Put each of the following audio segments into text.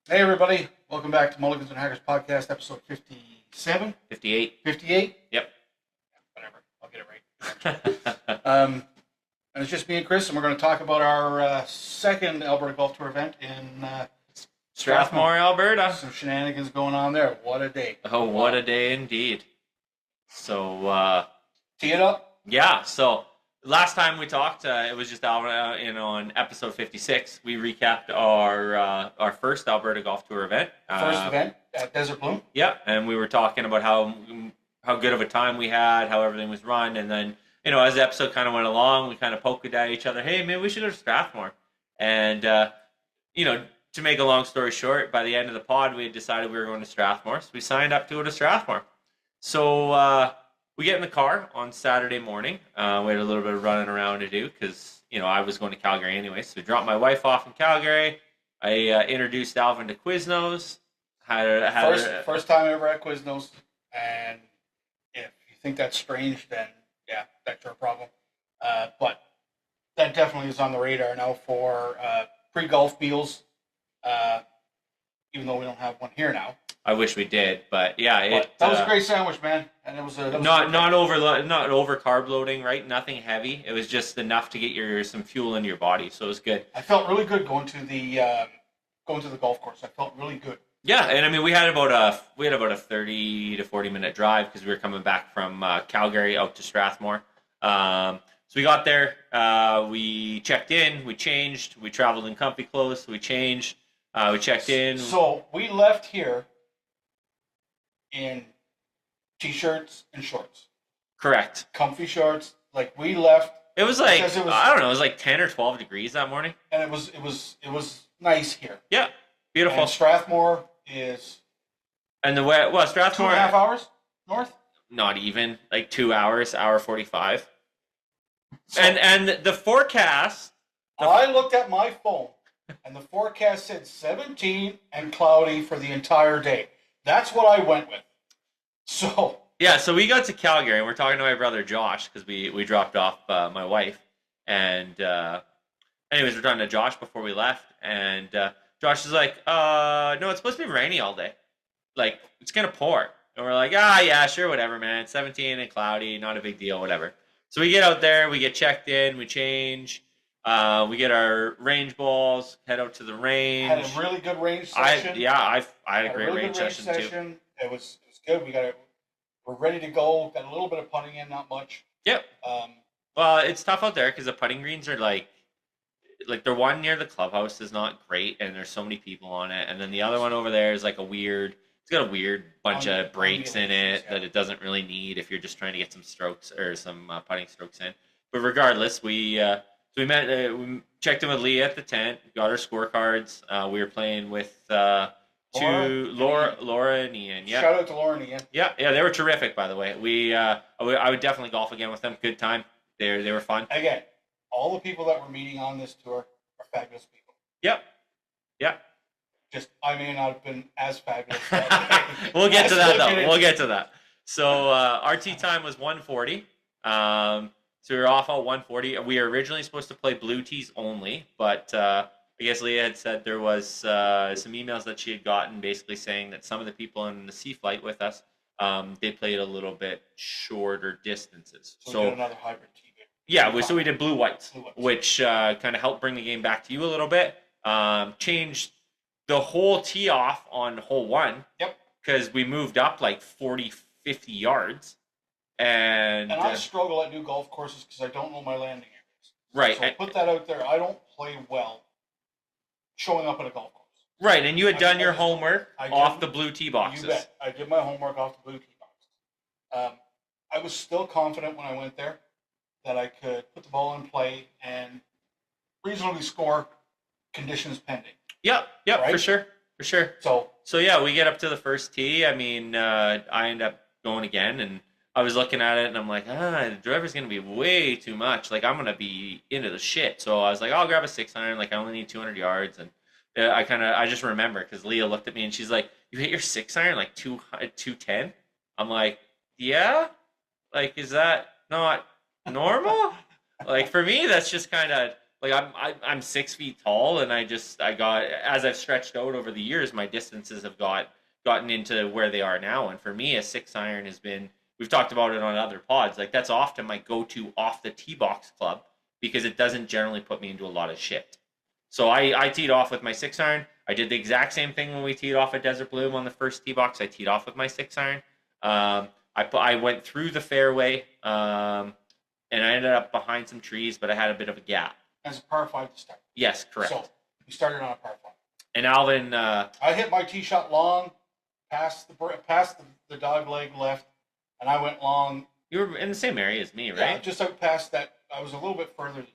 Hey everybody, welcome back to Mulligans and Hackers Podcast, episode 57? 58. 58? Yep. Whatever, I'll get it right. And it's just me and Chris, and we're going to talk about our second Alberta Golf Tour event in Strathmore, Alberta. Some shenanigans going on there. What a day. Oh, what a day indeed. So, Tee it up? yeah, so last time we talked, it was just Alvin, on episode 56. We recapped our first Alberta Golf Tour event. First event at Desert Bloom. Yeah, and we were talking about how good of a time we had, how everything was run, and then, as the episode kind of went along, we kind of poked at each other, hey, maybe we should go to Strathmore. And, to make a long story short, by the end of the pod, we had decided we were going to Strathmore, so we signed up to go to Strathmore. So we get in the car on Saturday morning. We had a little bit of running around to do because, I was going to Calgary anyway. So we dropped my wife off in Calgary. I introduced Alvin to Quiznos. First time ever at Quiznos. And if you think that's strange, then yeah, that's your problem. But that definitely is on the radar now for pre-golf meals. Even though we don't have one here now. I wish we did, but yeah, that was a great sandwich, man, and it was not over carb loading, right? Nothing heavy. It was just enough to get some fuel into your body, so it was good. I felt really good going to the golf course. I felt really good. Yeah, and I mean we had about a 30 to 40 minute drive because we were coming back from Calgary out to Strathmore. So we got there, we checked in, we changed, we traveled in comfy clothes, we changed, we checked in. So we left here in t-shirts and shorts. Correct. Comfy shorts. Like we left. It was like I don't know. It was like 10 or 12 degrees that morning. And it was nice here. Yeah, beautiful. And Strathmore is. And Strathmore 2.5 hours north. Not even like 2 hours, hour 45. So, and the forecast. I looked at my phone, and the forecast said 17 and cloudy for the entire day. That's what I went with. So yeah, so we got to Calgary, and we're talking to my brother Josh because we dropped off my wife, and anyways, we're talking to Josh before we left, and Josh is like, no, it's supposed to be rainy all day, like it's gonna pour, and we're like, yeah, sure, whatever, man, it's 17 and cloudy, not a big deal, whatever. So we get out there, we get checked in, we change. We get our range balls, head out to the range. Had a really good range session. I had a great really range session too. It was good. We're ready to go. Got a little bit of putting in, not much. Yep. Well, it's tough out there because the putting greens are like the one near the clubhouse is not great, and there's so many people on it, and then the other one over there is like it's got a weird bunch of breaks in it that it doesn't really need if you're just trying to get some strokes or some putting strokes in. But regardless, we checked in with Leah at the tent, got our scorecards. We were playing with Laura and Ian. Yeah. Shout out to Laura and Ian. Yeah, they were terrific, by the way. I would definitely golf again with them. Good time. They were fun. Again, all the people that we're meeting on this tour are fabulous people. Yep. Just, I may not have been as fabulous. We'll get to that, though. We'll get to that. So our tee time was 140. So we were off at 140. We were originally supposed to play blue tees only, but I guess Leah had said there was some emails that she had gotten basically saying that some of the people in the sea flight with us, they played a little bit shorter distances. So we did another hybrid tee. Yeah, so we did blue whites, which kind of helped bring the game back to you a little bit. Changed the whole tee off on hole one. Yep. Because we moved up like 40, 50 yards. And I struggle at new golf courses because I don't know my landing areas. Right. So put that out there. I don't play well showing up at a golf course. Right, and you had done your homework off the blue tee boxes. You bet. I did my homework off the blue tee boxes. I was still confident when I went there that I could put the ball in play and reasonably score, conditions pending. Yep, right? for sure. So yeah, we get up to the first tee. I mean, I end up going again, and I was looking at it, and I'm like, the driver's going to be way too much. Like, I'm going to be into the shit. So I was like, I'll grab a 6-iron. Like, I only need 200 yards. And I just remember because Leah looked at me, and she's like, you hit your 6-iron like 210? I'm like, yeah? Like, is that not normal? Like, for me, that's just kind of Like I'm 6 feet tall, and I got, as I've stretched out over the years, my distances have gotten into where they are now. And for me, a 6 iron has been. We've talked about it on other pods. Like that's often my go-to off the tee box club because it doesn't generally put me into a lot of shit. So I teed off with my 6 iron. I did the exact same thing when we teed off at Desert Bloom on the first tee box. I teed off with my 6 iron. I went through the fairway, and I ended up behind some trees, but I had a bit of a gap. As a par 5 to start. Yes, correct. So you started on a par 5. And Alvin, I hit my tee shot long, past the dog leg left, and I went long. You were in the same area as me, right? Yeah, just out past that. I was a little bit further than you.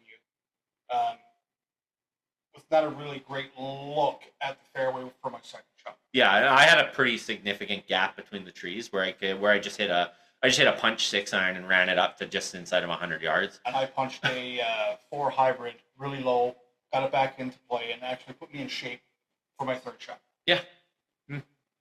With not a really great look at the fairway for my second shot. Yeah, I had a pretty significant gap between the trees where I just hit a punch 6 iron and ran it up to just inside of 100 yards. And I punched a 4 hybrid really low, got it back into play, and actually put me in shape for my third shot. Yeah.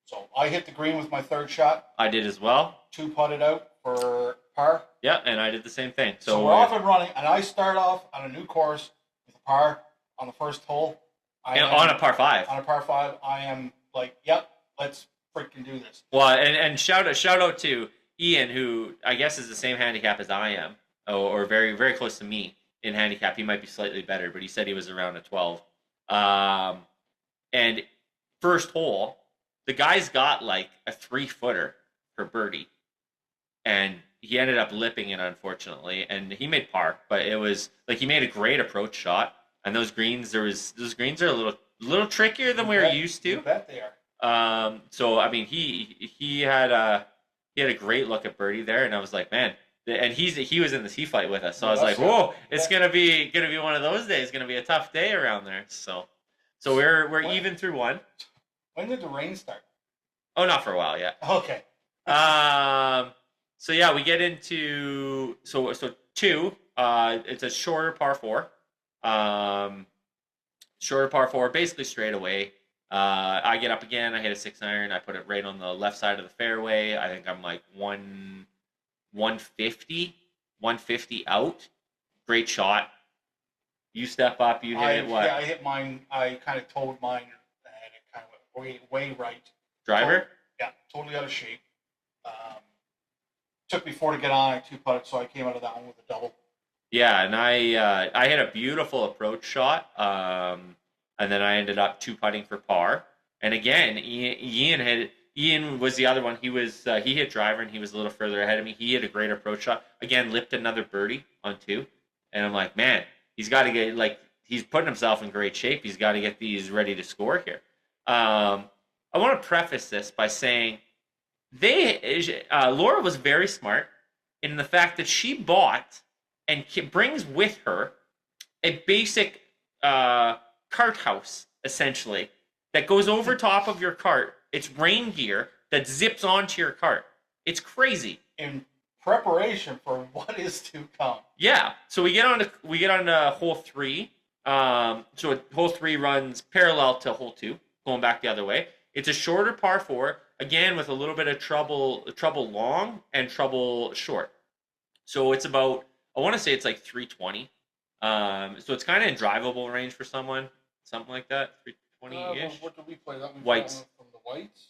So I hit the green with my third shot. I did as well. 2 putted out for par. Yeah, and I did the same thing. So we're off and running, and I start off on a new course with a par on the first hole. On a par 5. On a par 5, I am like, yep, let's freaking do this. Well, and shout out to Ian, who I guess is the same handicap as I am, or very, very close to me in handicap. He might be slightly better, but he said he was around a 12. And first hole, the guy's got like a 3-footer for birdie, and he ended up lipping it, unfortunately, and he made par. But it was like he made a great approach shot, and those greens are a little trickier than we were used to. You bet they are. So I mean, he had a great look at birdie there, and I was like, man. And he was in the tee fight with us, so I was like, whoa, it's gonna be one of those days. It's gonna be a tough day around there. So we're even through one. When did the rain start? Oh, not for a while yet. Okay. So yeah, we get into so 2. It's a shorter par 4. Shorter par 4, basically straight away. I get up again. I hit a 6-iron. I put it right on the left side of the fairway. I think I'm like 150 out. Great shot. You step up. You hit it. What? Yeah, I hit mine. I kind of toed mine, and it kind of went way right. Driver? Yeah, totally out of shape. Took me 4 to get on. I 2-putted, so I came out of that one with a double. Yeah, and I hit a beautiful approach shot, and then I ended up 2-putting for par. And again, Ian was the other one. He hit driver, and he was a little further ahead of me. He hit a great approach shot. Again, lipped another birdie on 2, and I'm like, man, he's got to get he's putting himself in great shape. He's got to get these ready to score here. I want to preface this by saying Laura was very smart in the fact that she bought and brings with her a basic cart house, essentially, that goes over top of your cart. It's rain gear that zips onto your cart. It's crazy. In preparation for what is to come. Yeah. So we get on to hole 3. So hole 3 runs parallel to hole 2, going back the other way. It's a shorter par 4, again with a little bit of trouble long and trouble short. So it's about, I want to say it's like 320. So it's kind of in drivable range for someone, something like that, 320-ish. What did we play? That Whites. From the whites.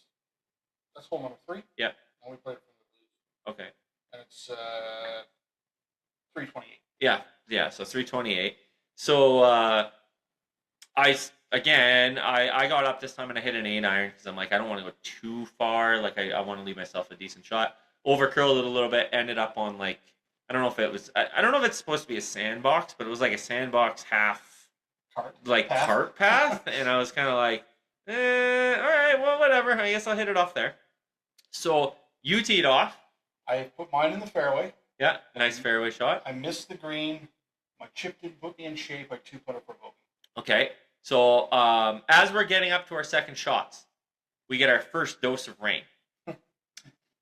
That's hole number 3. Yeah. And we played it from the blues. Okay. And it's 328. Yeah. So 328. So I got up this time and I hit an 8-iron because I'm like, I don't want to go too far. Like I want to leave myself a decent shot. Overcurled it a little bit. Ended up on like, I don't know if it's supposed to be a sandbox, but it was like a sandbox half cart path. And I was kind of like, all right, well, whatever. I guess I'll hit it off there. So you teed off. I put mine in the fairway. Yeah, nice fairway shot. I missed the green. My chip didn't put me in shape. I 2-putted for bogey. Okay. So as we're getting up to our second shots, we get our first dose of rain.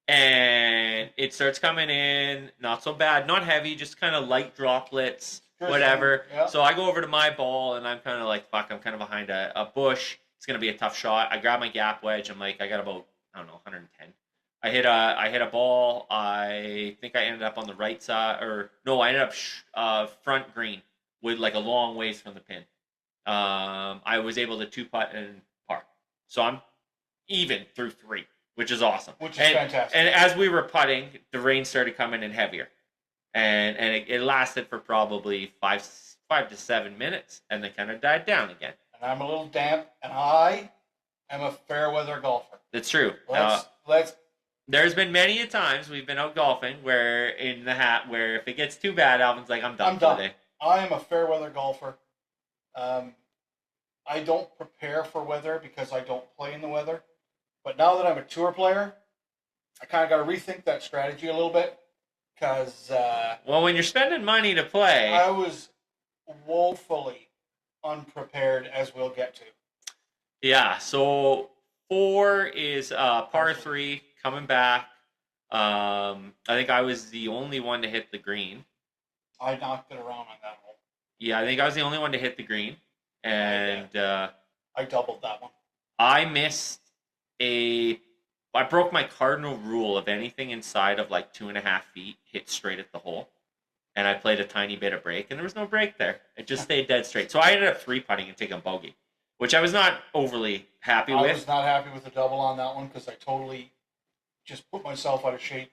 And it starts coming in, not so bad, not heavy, just kind of light droplets, whatever. Yeah. So I go over to my ball, and I'm kind of like, fuck, I'm kind of behind a bush. It's going to be a tough shot. I grab my gap wedge. I'm like, I got about, 110. I hit a ball. I think I ended up on the right side, I ended up front green, with like a long ways from the pin. I was able to 2-putt and par. So I'm even through 3, which is awesome. Which is fantastic. And as we were putting, the rain started coming in heavier. And it lasted for probably 5 to 7 minutes, and then kind of died down again. And I'm a little damp, and I am a fair weather golfer. It's true. There's been many a times we've been out golfing where if it gets too bad, Alvin's like, I'm done for the day. I am a fair weather golfer. I don't prepare for weather because I don't play in the weather. But now that I'm a tour player, I kind of got to rethink that strategy a little bit. Because well, when you're spending money to play, I was woefully unprepared, as we'll get to. Yeah, so 4 is par 3 coming back. I think I was the only one to hit the green. I knocked it around on that hole. Yeah, I think I was the only one to hit the green, and I doubled that one. I broke my cardinal rule of anything inside of like 2.5 feet hit straight at the hole, and I played a tiny bit of break, and there was no break there. It just stayed dead straight. So I ended up 3-putting and taking bogey, which I was not overly happy with. I was not happy with the double on that one because I totally just put myself out of shape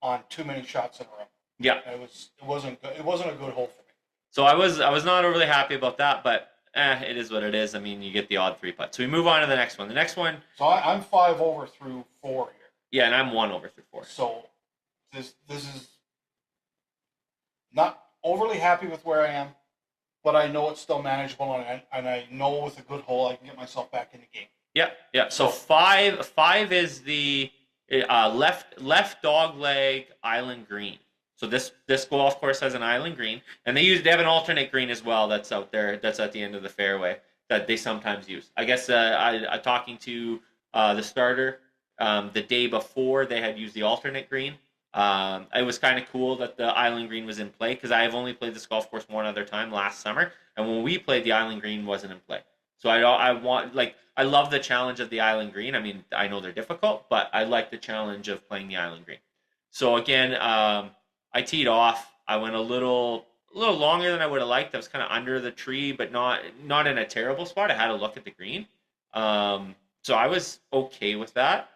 on too many shots in a row. Yeah, it wasn't good. It wasn't a good hole for me. So I was not overly happy about that, but it is what it is. I mean, you get the odd 3-putt. So we move on to the next one. The next one. So I'm 5 over through 4 here. Yeah, and I'm 1 over through 4. So this is not overly happy with where I am, but I know it's still manageable, and I know with a good hole I can get myself back in the game. Yeah. So 5 is the left dog leg island green. So this golf course has an island green, and they have an alternate green as well that's out there, that's at the end of the fairway that they sometimes use. I guess I talking to the starter the day before, they had used the alternate green. It was kind of cool that the island green was in play because I have only played this golf course one other time last summer, and when we played, the island green wasn't in play. So I love the challenge of the island green. I mean, I know they're difficult, but I like the challenge of playing the island green. So again, I teed off. I went a little longer than I would have liked. I was kind of under the tree, but not in a terrible spot. I had a look at the green, so I was okay with that.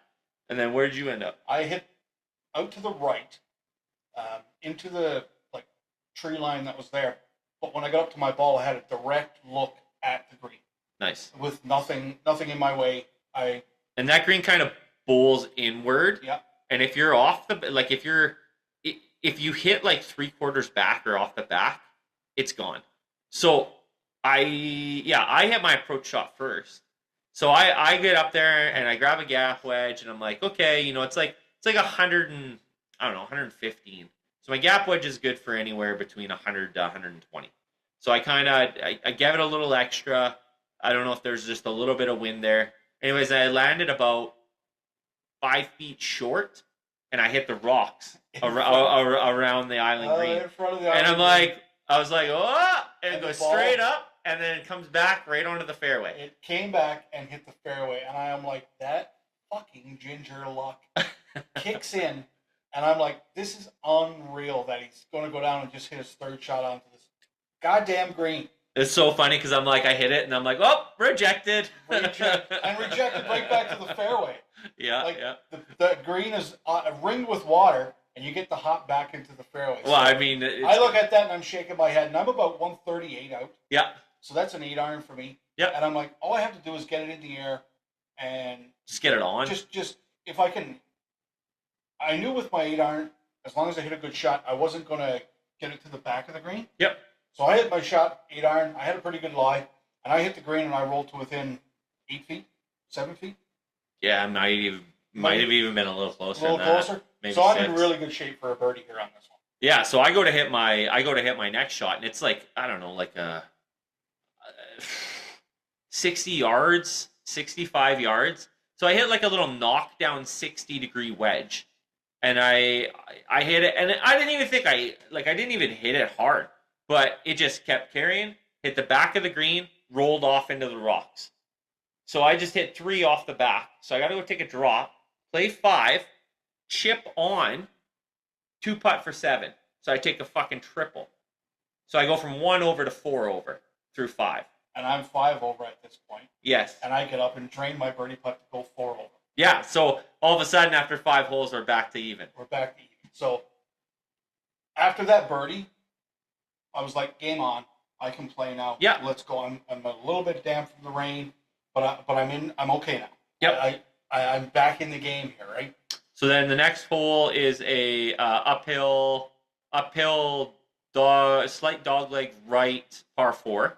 And then where did you end up? I hit out to the right, into the tree line that was there. But when I got up to my ball, I had a direct look at the green. Nice. With nothing in my way. And that green kind of bowls inward. Yeah. And if you're off if you hit like 3/4 back or off the back, it's gone. So I hit my approach shot first. So I get up there and I grab a gap wedge and I'm like, okay, it's like 115. So my gap wedge is good for anywhere between 100 to 120. So I gave it a little extra. I don't know if there's just a little bit of wind there. Anyways, I landed about 5 feet short, and I hit the rocks around the island green. In front of the island and I was like, oh, and it goes straight up, and then it comes back right onto the fairway. It came back and hit the fairway, and I am like, that fucking ginger luck kicks in, and I'm like, this is unreal that he's going to go down and just hit his third shot onto this goddamn green. It's so funny because I'm like, I hit it, and I'm like, oh, rejected. And rejected right back to the fairway. Yeah, The green is ringed with water, and you get the hop back into the fairway. Well, I mean, I look at that, and I'm shaking my head, and I'm about 138 out. Yeah. So that's an 8-iron for me. Yeah. And I'm like, all I have to do is get it in the air, and just get it on. Just if I can. I knew with my 8-iron, as long as I hit a good shot, I wasn't going to get it to the back of the green. Yep. So I hit my shot, 8-iron. I had a pretty good lie, and I hit the green, and I rolled to within 8 feet, 7 feet. Yeah, might have even been a little closer. A little closer. Maybe so 6. I'm in really good shape for a birdie here on this one. Yeah, so I go to hit my next shot, and it's like, I don't know, like 60 yards, 65 yards. So I hit like a little knockdown 60-degree wedge, and I hit it, and I didn't even think I didn't even hit it hard, but it just kept carrying, hit the back of the green, rolled off into the rocks. So I just hit 3 off the back. So I got to go take a drop, play 5, chip on, 2-putt for 7. So I take a fucking triple. So I go from 1 over to 4 over through 5. And I'm 5 over at this point. Yes. And I get up and drain my birdie putt to go 4 over. Yeah. So all of a sudden, after 5 holes, we're back to even. We're back to even. So after that birdie, I was like, game on. I can play now. Yeah. Let's go. I'm a little bit damp from the rain, but I'm okay now. Yep. I'm back in the game here, right? So then the next hole is a uphill slight dogleg right par 4.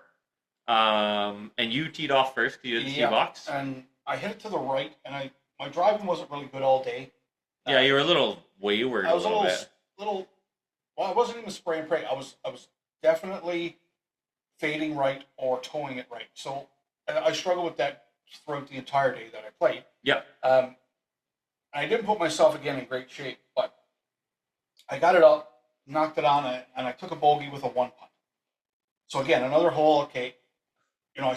And you teed off first because you had the tee box. And I hit it to the right, and my driving wasn't really good all day. Yeah, you were a little wayward. I was a little. Well, I wasn't even spray and pray. I was definitely fading right or towing it right. So I struggled with that throughout the entire day that I played. Yep. I didn't put myself again in great shape, but I got it up, knocked it on, and I took a bogey with a 1 putt. So again, another hole. Okay, you know,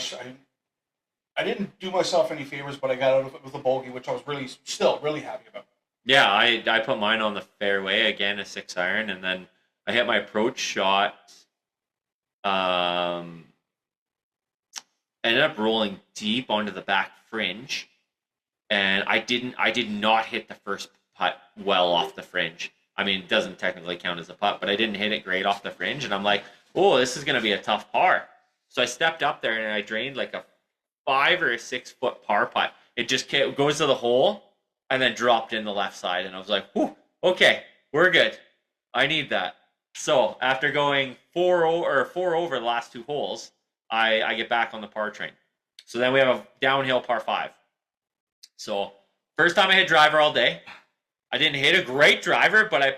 I didn't do myself any favors, but I got out of it with a bogey, which I was still really happy about. Yeah, I put mine on the fairway again, a 6 iron, and then I hit my approach shot. Ended up rolling deep onto the back fringe, and I did not hit the first putt well off the fringe. I mean, it doesn't technically count as a putt, but I didn't hit it great off the fringe, and I'm like, oh, this is going to be a tough par. So I stepped up there and I drained like a 5 or 6 foot par putt. It just goes to the hole and then dropped in the left side, and I was like, whew, okay, we're good. I need that. So after going 4 over the last 2 holes, I get back on the par train. So then we have a downhill par 5. So first time I hit driver all day. I didn't hit a great driver, but I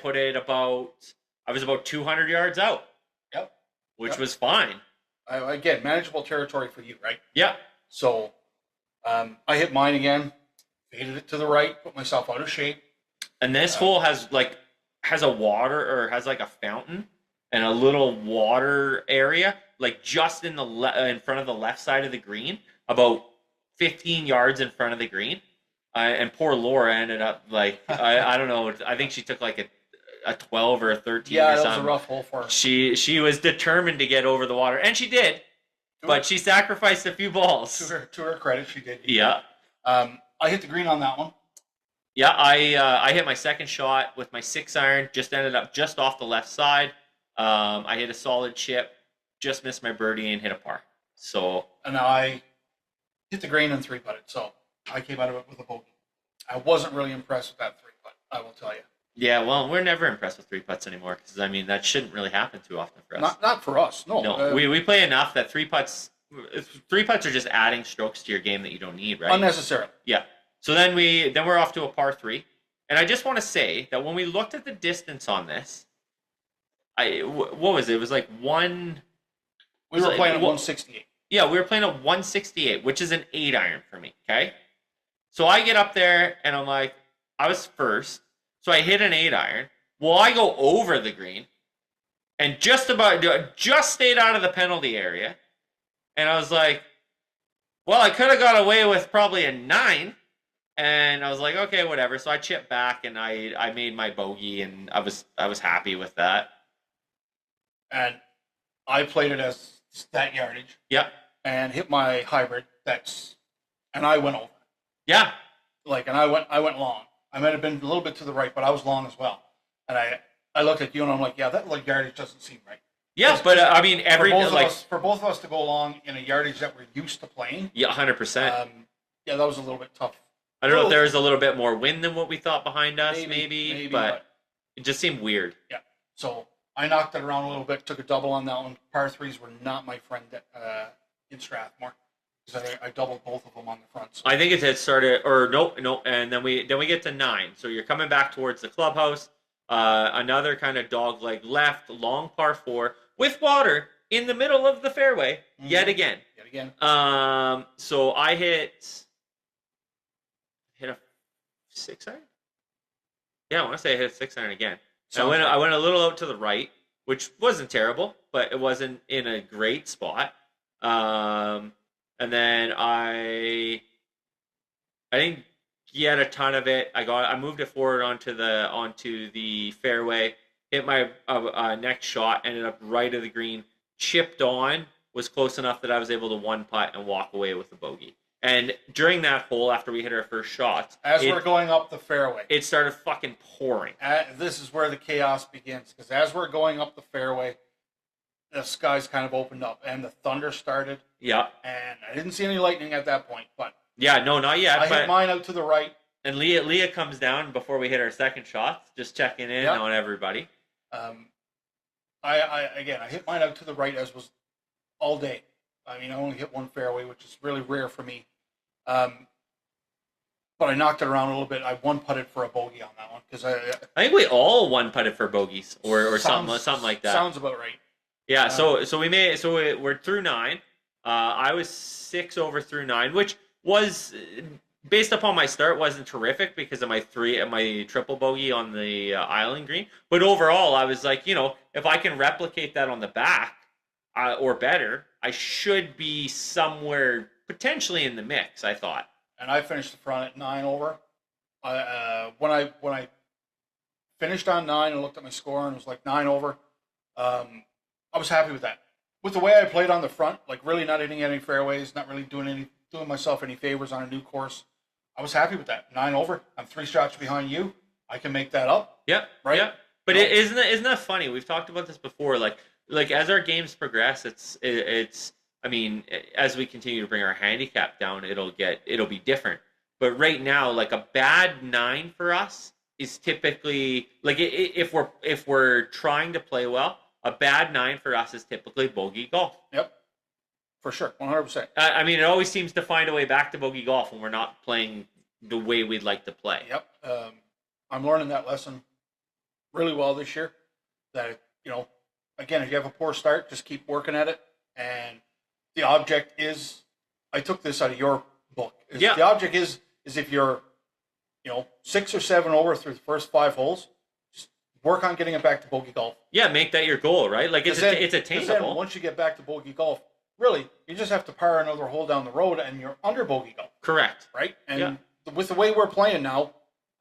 was about 200 yards out. Yep. Which was fine. Again, manageable territory for you, right? Yeah. So I hit mine again, faded it to the right, put myself out of shape. And this hole has a water, or has like a fountain and a little water area, like just in front of the left side of the green, about 15 yards in front of the green. And poor Laura ended up like I don't know. I think she took like a 12 or a 13 or something. Yeah, that was a rough hole for her. She was determined to get over the water, and she did. But she sacrificed a few balls. To her credit, she did. Yeah. I hit the green on that one. Yeah, I hit my second shot with my 6 iron. Just ended up just off the left side. I hit a solid chip, just missed my birdie and hit a par. So. And I hit the green and 3-putted. So I came out of it with a bogey. I wasn't really impressed with that 3-putt, I will tell you. Yeah, well, we're never impressed with 3-putts anymore, because I mean that shouldn't really happen too often for us. Not for us, no. No, we play enough that 3-putts are just adding strokes to your game that you don't need, right? Unnecessarily. Yeah. So then we're off to a par 3, and I just want to say that when we looked at the distance on this, what was it? It was like one. We were playing at 168. Yeah, we were playing at 168, which is an 8 iron for me. Okay. So I get up there and I'm like, I was first. So I hit an 8 iron. Well, I go over the green and just stayed out of the penalty area. And I was like, well, I could have got away with probably a 9. And I was like, okay, whatever. So I chipped back and I made my bogey, and I was happy with that. And I played it as that yardage. Yep. And hit my hybrid. And I went over. Yeah. And I went long. I might have been a little bit to the right, but I was long as well. And I looked at you and I'm like, yeah, that yardage doesn't seem right. Yeah, but I mean, for both of us to go along in a yardage that we're used to playing. Yeah, 100%. Yeah, that was a little bit tough. I don't know if there was a little bit more wind than what we thought behind us, maybe, but it just seemed weird. Yeah. So I knocked it around a little bit, took a double on that one. Par 3s were not my friend in Strathmore. I doubled both of them on the front. So. I think it had started, or nope, and then we get to 9. So you're coming back towards the clubhouse. Another kind of dog leg left, long par 4 with water in the middle of the fairway. Mm-hmm. Yet again. So I hit a 6 iron. Yeah, I want to say I hit a 6 iron again. I went a little out to the right, which wasn't terrible, but it wasn't in a great spot. And then I didn't get a ton of it. I moved it forward onto the fairway, hit my next shot, ended up right of the green, chipped on, was close enough that I was able to one putt and walk away with the bogey. And during that hole, after we hit our first shots, we're going up the fairway, it started fucking pouring. This is where the chaos begins, because as we're going up the fairway, the skies kind of opened up and the thunder started. Yeah. And I didn't see any lightning at that point, but yeah, no, not yet. I hit mine out to the right. And Leah comes down before we hit our second shots, just checking in on everybody. I hit mine out to the right, as was all day. I mean, I only hit one fairway, which is really rare for me. But I knocked it around a little bit. I one putted for a bogey on that one, because I think we all one putted for bogeys or something like that. Sounds about right. Yeah. We're through 9. I was 6 over through 9, which was, based upon my start, wasn't terrific because of my triple bogey on the island green. But overall, I was like, if I can replicate that on the back or better, I should be somewhere potentially in the mix, I thought. And I finished the front at 9 over. When I finished on 9 and looked at my score and it was like 9 over, I was happy with that. With the way I played on the front, like really not hitting any fairways, not really doing myself any favors on a new course, I was happy with that. 9 over. I'm 3 shots behind you. I can make that up. Yep. Right. Yep. But isn't that funny? We've talked about this before. Like as our games progress, it's. I mean, as we continue to bring our handicap down, it'll be different. But right now, like a bad 9 for us is typically like if we're trying to play well, a bad 9 for us is typically bogey golf. Yep. For sure, 100%. I mean, it always seems to find a way back to bogey golf when we're not playing the way we'd like to play. Yep. I'm learning that lesson really well this year. That, again, if you have a poor start, just keep working at it. And the object is, I took this out of your book. The object is if you're, 6 or 7 over through the first 5 holes, just work on getting it back to bogey golf. Yeah, make that your goal, right? Like it's attainable. Then once you get back to bogey golf, really, you just have to par another hole down the road and you're under bogey golf. Correct. Right? And with the way we're playing now,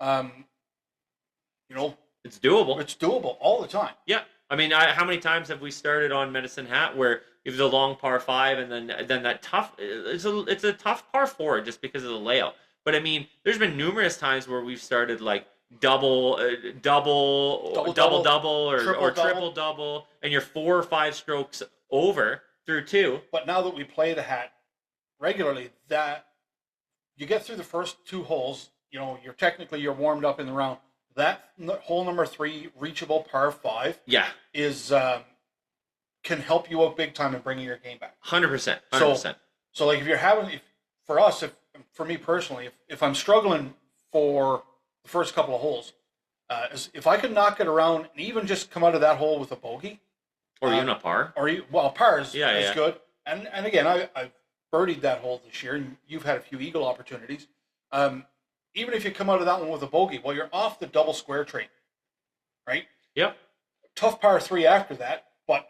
it's doable. It's doable all the time. Yeah. I mean, how many times have we started on Medicine Hat where you have the long par 5 and then that tough, it's a tough par 4 just because of the layout. But I mean, there's been numerous times where we've started like double, or triple double, and you're 4 or 5 strokes over through 2. But now that we play the hat regularly, that you get through the first 2 holes, you're warmed up in the round. That hole number 3, reachable par 5, is can help you out big time in bringing your game back. 100%. So like for me personally, if I'm struggling for the first couple of holes, if I can knock it around and even just come out of that hole with a bogey, or even a par, par is good. And again, I've birdied that hole this year, and you've had a few eagle opportunities. Even if you come out of that one with a bogey, you're off the double square train, right? Yep. Tough par 3 after that, but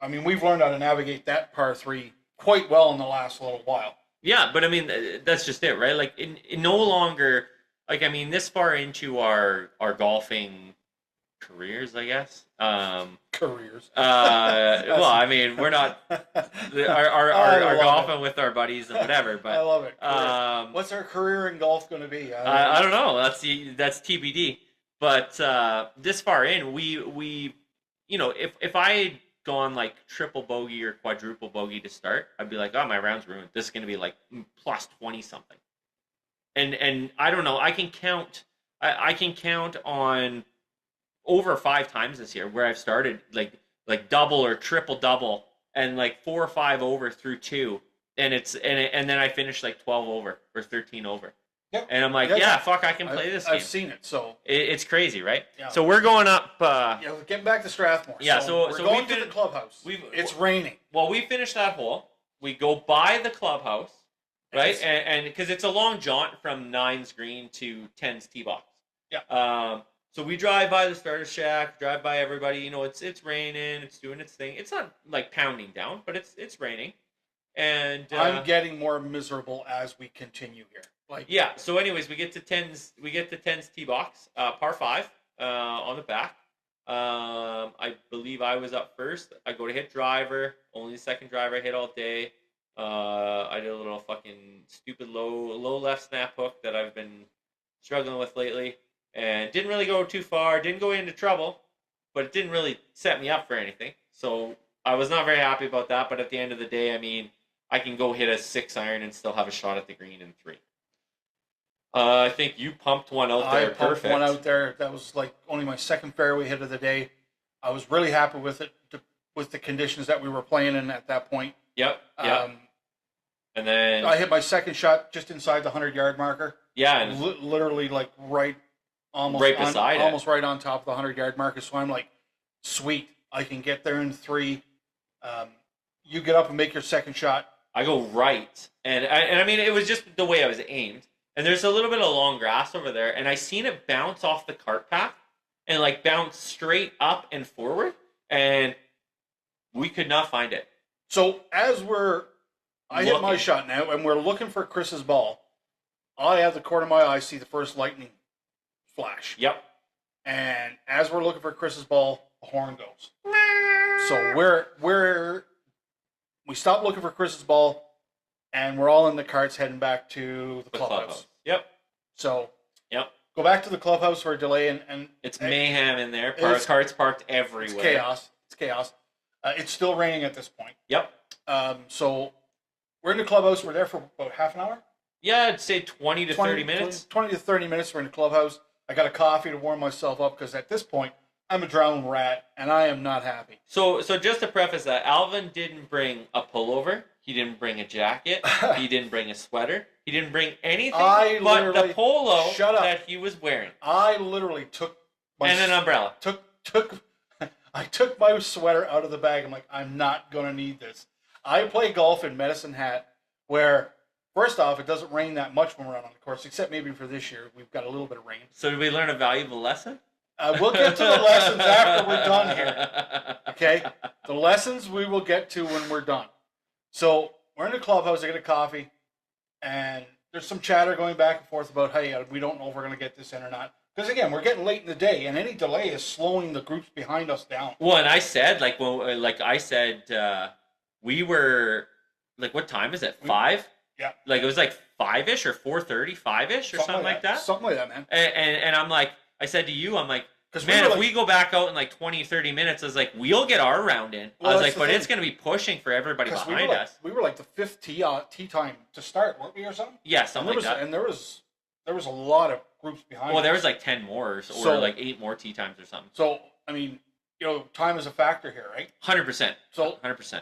I mean, we've learned how to navigate that par 3 quite well in the last little while. Yeah, but I mean, that's just it, right? Like, in no longer, like, I mean, this far into our golfing careers, I guess. Careers. Well, I mean, we're not our golfing with our buddies and whatever. But I love it. What's our career in golf going to be? I don't know. That's TBD. But this far in, we if I had gone like triple bogey or quadruple bogey to start, I'd be like, oh, my round's ruined. This is going to be like plus 20 something. And I don't know. I can count on over 5 times this year where I've started like double or triple double and like 4 or 5 over through 2, and then I finish like 12 over or 13 over. Yep. And I'm like, fuck, I can play this game. I've seen it, so it's crazy, right? Yeah. So we're going up. Getting back to Strathmore. Yeah, so we're going to the clubhouse. It's raining. Well, we finished that hole. We go by the clubhouse, right? And because it's a long jaunt from 9's green to 10's tee box. Yeah. So we drive by the starter shack, drive by everybody. It's raining. It's doing its thing. It's not like pounding down, but it's raining. And I'm getting more miserable as we continue here. So anyways, we get to 10's tee box, par 5 on the back, I believe I was up first. I go to hit driver, only the second driver I hit all day. I did a little fucking stupid low left snap hook that I've been struggling with lately, and didn't really go too far. Didn't go into trouble, but it didn't really set me up for anything. So I was not very happy about that. But at the end of the day, I mean, I can go hit a 6-iron and still have a shot at the green in 3. I think you pumped one out there. I pumped one out there. That was like only my second fairway hit of the day. I was really happy with it, with the conditions that we were playing in at that point. Yep. And then I hit my second shot just inside the 100-yard marker. Yeah, and literally like almost right on top of the 100-yard marker. So I'm like, sweet, I can get there in 3. You get up and make your second shot. I go right, and I mean, it was just the way I was aimed. And there's a little bit of long grass over there, and I seen it bounce off the cart path and like bounce straight up and forward, and we could not find it. So as I hit my shot now, and we're looking for Chris's ball. I have the corner of my eye, see the first lightning flash. Yep. And as we're looking for Chris's ball, the horn goes. So we stop looking for Chris's ball, and we're all in the carts heading back to the clubhouse. Yep. So yep. Go back to the clubhouse for a delay, and it's mayhem in there. Carts parked everywhere. It's chaos. It's still raining at this point. Yep. So we're in the clubhouse. We're there for about half an hour. Yeah, I'd say 20 to 30 minutes. 20 to 30 minutes. We're in the clubhouse. I got a coffee to warm myself up because at this point I'm a drowned rat and I am not happy. So just to preface that, Alvin didn't bring a pullover. He didn't bring a jacket. He didn't bring a sweater. He didn't bring anything but the polo that he was wearing. I literally took and an umbrella. I took my sweater out of the bag. I'm like, I'm not gonna need this. I play golf in Medicine Hat, where first off, it doesn't rain that much when we're out on the course, except maybe for this year. We've got a little bit of rain. So did we learn a valuable lesson? We'll get to the lessons after we're done here. Okay? The lessons we will get to when we're done. So we're in the clubhouse, I get a coffee, and there's some chatter going back and forth about, hey, we don't know if we're going to get this in or not. Because again, we're getting late in the day, and any delay is slowing the groups behind us down. Well, and I said, we were, like, what time is it? 5? Yeah. Like, it was like 5-ish or 4:30, 5-ish or something like that. Something like that, man. And I'm like, I said to you, I'm like, man, if we go back out in like 20, 30 minutes, I was like, we'll get our round in. Well, I was like, but it's going to be pushing for everybody behind us. We were like the 5th tee time to start, weren't we, or something? Yeah, something like that. And there was a lot of groups behind us. Well, there was like 10 more or like 8 more tee times or something. So, I mean, time is a factor here, right? 100%. So 100%.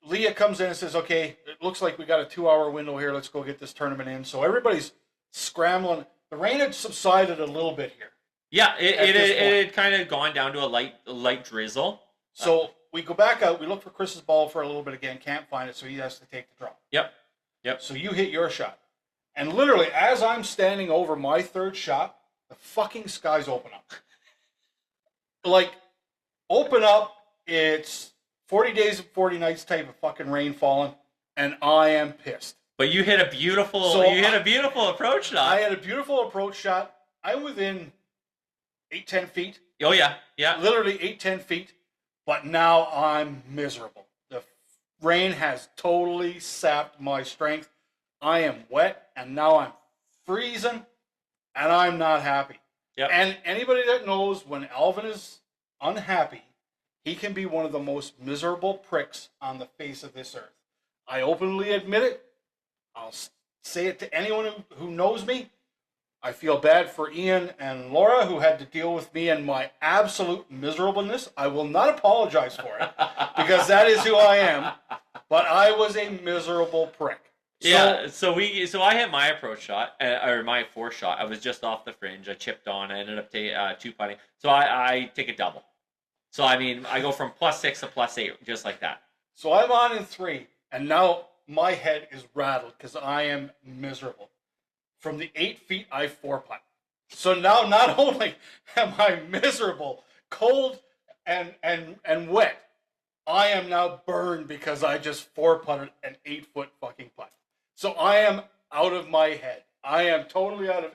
Leah comes in and says, okay, it looks like we got a 2-hour window here. Let's go get this tournament in. So everybody's scrambling. The rain had subsided a little bit here. Yeah, it had kind of gone down to a light drizzle. So we go back out. We look for Chris's ball for a little bit again. Can't find it, so he has to take the drop. Yep. So you hit your shot. And literally, as I'm standing over my third shot, the fucking skies open up. Like, open up, it's 40 days and 40 nights type of fucking rain falling, and I am pissed. But you hit a beautiful approach shot. I had a beautiful approach shot. I'm within 8-10 feet. Oh, yeah. Literally 8-10 feet. But now I'm miserable. The rain has totally sapped my strength. I am wet, and now I'm freezing, and I'm not happy. Yep. And anybody that knows when Alvin is unhappy, he can be one of the most miserable pricks on the face of this earth. I openly admit it. I'll say it to anyone who knows me. I feel bad for Ian and Laura, who had to deal with me and my absolute miserableness. I will not apologize for it, because that is who I am. But I was a miserable prick. So I hit my approach shot, or my fourth shot. I was just off the fringe. I chipped on. I ended up two putting. So I take a double. So I mean, I go from +6 to +8, just like that. So I'm on in 3, and now my head is rattled because I am miserable. From the 8 feet, I 4-putt. So now not only am I miserable, cold, and wet, I am now burned because I just 4-putted an 8-foot fucking putt. So I am out of my head. I am totally out of...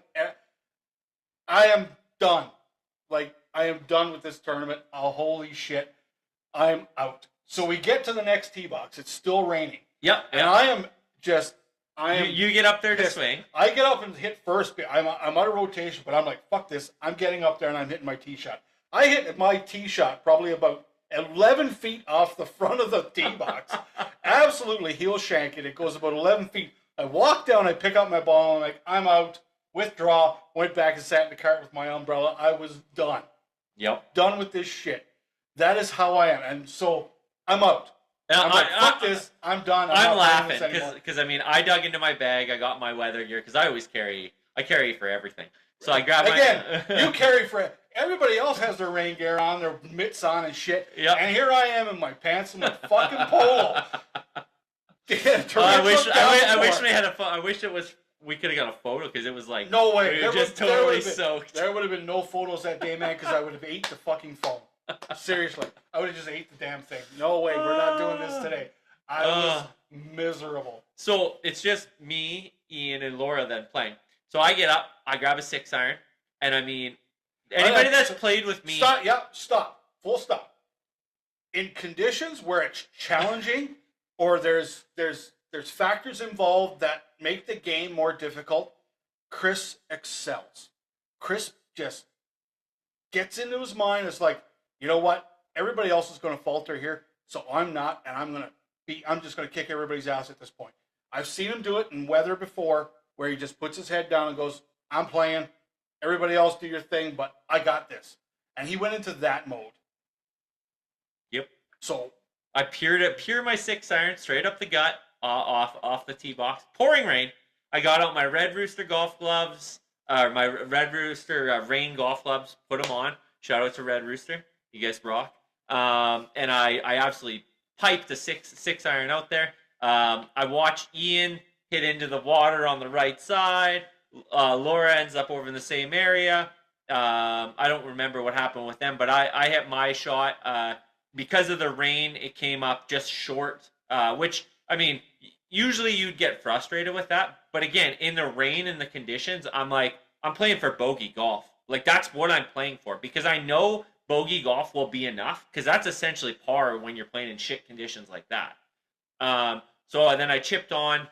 I am done. Like, I am done with this tournament. Oh, holy shit. I'm out. So we get to the next tee box. It's still raining. Yep. And I am just, You get up there pissed. to swing. I get up and hit first. I'm out of rotation, but I'm like, fuck this. I'm getting up there and I'm hitting my tee shot. I hit my tee shot probably about 11 feet off the front of the tee box. Absolutely heel shank it. It goes about 11 feet. I walk down, I pick up my ball, and I'm like, I'm out. Withdraw. Went back and sat in the cart with my umbrella. I was done. Yep. Done with this shit. That is how I am. And so I'm out. I'm like, fuck this. I'm done. I'm laughing because I mean, I dug into my bag. I got my weather gear because I always carry for everything. So I grabbed you carry for everybody else has their rain gear on, their mitts on and shit. Yep. And here I am in my pants and my fucking polo. I wish we had I wish it was. We could have got a photo because it was like no way. It was just totally soaked. There would have been no photos that day, man, because I would have ate the fucking phone. Seriously, I would have just ate the damn thing. No way, we're not doing this today. I was miserable. So it's just me, Ian, and Laura then playing. So I get up, I grab a 6-iron, and I mean, anybody that's played with me. Stop. Yep. Stop. Full stop. In conditions where it's challenging, or there's factors involved that make the game more difficult, Chris excels. Chris just gets into his mind. It's like, you know what? Everybody else is going to falter here, so I'm not, and I'm just going to kick everybody's ass at this point. I've seen him do it in weather before, where he just puts his head down and goes, I'm playing. Everybody else do your thing, but I got this. And he went into that mode. Yep. So I pure my 6-iron straight up the gut, off the tee box. Pouring rain. I got out my Red Rooster golf gloves, my Red Rooster rain golf gloves. Put them on. Shout out to Red Rooster. You guys rock. And I absolutely piped a 6-iron out there. I watched Ian hit into the water on the right side. Laura ends up over in the same area. I don't remember what happened with them, but I hit my shot. Because of the rain, it came up just short, which, I mean, usually you'd get frustrated with that. But again, in the rain and the conditions, I'm like, I'm playing for bogey golf. Like, that's what I'm playing for, because I know bogey golf will be enough, because that's essentially par when you're playing in shit conditions like that. So then I chipped on.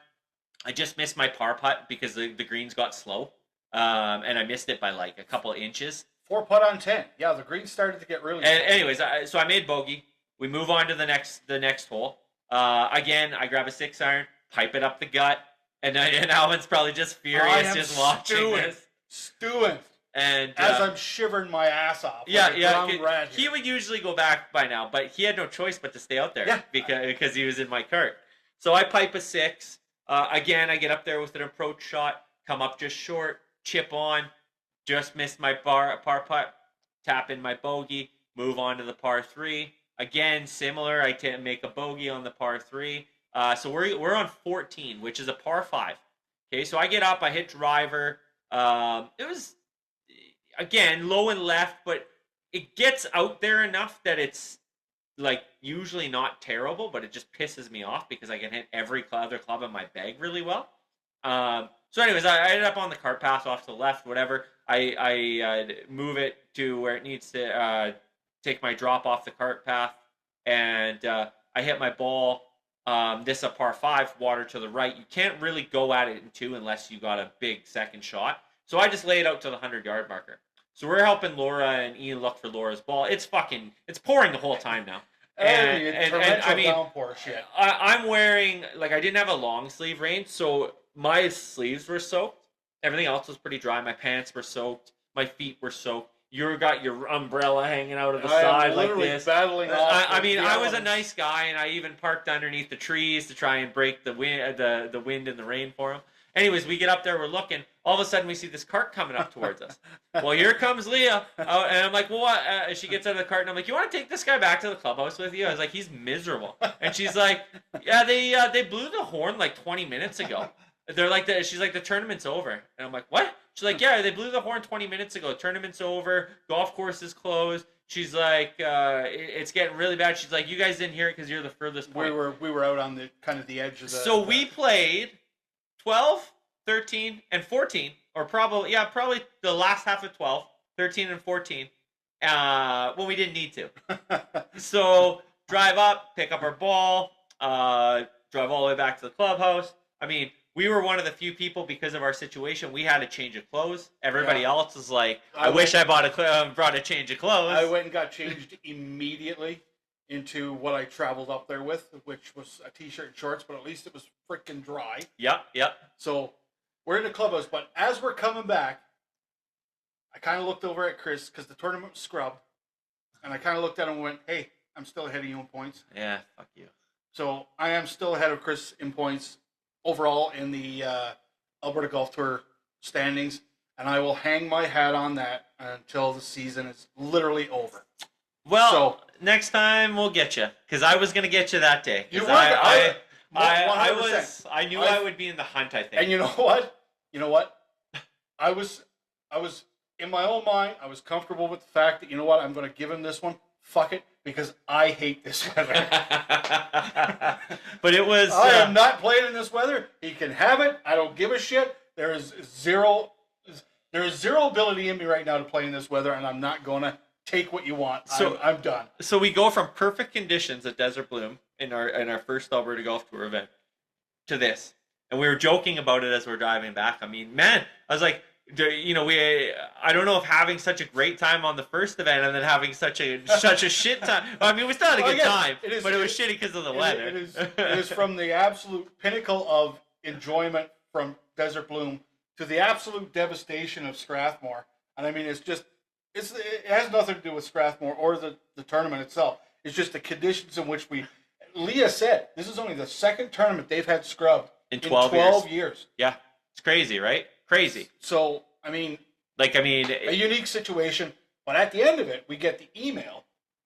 I just missed my par putt because the greens got slow, and I missed it by like a couple inches. 4 putt on 10. Yeah, the greens started to get really. And anyways, so I made bogey. We move on to the next hole. Again, I grab a 6-iron, pipe it up the gut, and Alvin's probably just furious just watching this. Stewing. And as I'm shivering my ass off. Yeah. He would usually go back by now, but he had no choice but to stay out there because he was in my cart. So I pipe a 6. Again, I get up there with an approach shot, come up just short, chip on, just missed my par putt, tap in my bogey, move on to the par 3. Again, similar, I make a bogey on the par 3. So we're on 14, which is a par 5. Okay, so I get up, I hit driver. It was, again, low and left, but it gets out there enough that it's like usually not terrible, but it just pisses me off because I can hit every other club in my bag really well. So anyways, I ended up on the cart path off to the left, whatever. I move it to where it needs to take my drop off the cart path, and I hit my ball. This is a par 5, water to the right. You can't really go at it in 2 unless you got a big second shot. So I just lay it out to the 100-yard marker. So we're helping Laura and Ian look for Laura's ball. It's pouring the whole time now. And I mean, downpour shit. I'm wearing, like, I didn't have a long sleeve rain, so my sleeves were soaked. Everything else was pretty dry. My pants were soaked. My feet were soaked. You got your umbrella hanging out of the side like this. Battling I mean, I was a nice guy, and I even parked underneath the trees to try and break the wind and the rain for him. Anyways, we get up there, we're looking. All of a sudden, we see this cart coming up towards us. Well, here comes Leah. And I'm like, well, what? She gets out of the cart, and I'm like, you want to take this guy back to the clubhouse with you? I was like, he's miserable. And she's like, yeah, they blew the horn like 20 minutes ago. They're like, she's like, the tournament's over. And I'm like, what? She's like, yeah, they blew the horn 20 minutes ago. Tournament's over. Golf course is closed. She's like, it's getting really bad. She's like, you guys didn't hear it because you're the furthest point. We were out on the kind of the edge of the. So we played 12, 13, and 14, or probably the last half of 12, 13, and 14. when we didn't need to. So drive up, pick up our ball, drive all the way back to the clubhouse. I mean, we were one of the few people, because of our situation, we had a change of clothes. Everybody else was like, I wish I brought a change of clothes. I went and got changed immediately into what I traveled up there with, which was a t-shirt and shorts, but at least it was freaking dry. Yep. So we're in the clubhouse, but as we're coming back, I kind of looked over at Chris because the tournament was scrubbed, and I kind of looked at him and went, hey, I'm still ahead of you in points. Yeah, fuck you. So I am still ahead of Chris in points overall in the Alberta Golf Tour standings, and I will hang my hat on that until the season is literally over. Well, next time we'll get you, because I was going to get you that day. You were. I knew I I would be in the hunt, I think. And you know what? I was in my own mind, I was comfortable with the fact that, you know what, I'm going to give him this one. Fuck it, because I hate this weather. But it was... I am not playing in this weather. He can have it. I don't give a shit. There is zero ability in me right now to play in this weather, and I'm not going to take what you want. So I'm done. So we go from perfect conditions at Desert Bloom in our first Alberta Golf Tour event to this. And we were joking about it as we're driving back. I mean, man, I was like, I don't know if having such a great time on the first event and then having such a shit time. I mean, we still had a good time, but it was shitty because of the weather. It is from the absolute pinnacle of enjoyment from Desert Bloom to the absolute devastation of Strathmore. And I mean, it has nothing to do with Strathmore or the tournament itself. It's just the conditions in which Leah said, this is only the second tournament they've had scrubbed in 12 years. Yeah. It's crazy, right? Crazy. So, I mean, a unique situation, but at the end of it, we get the email,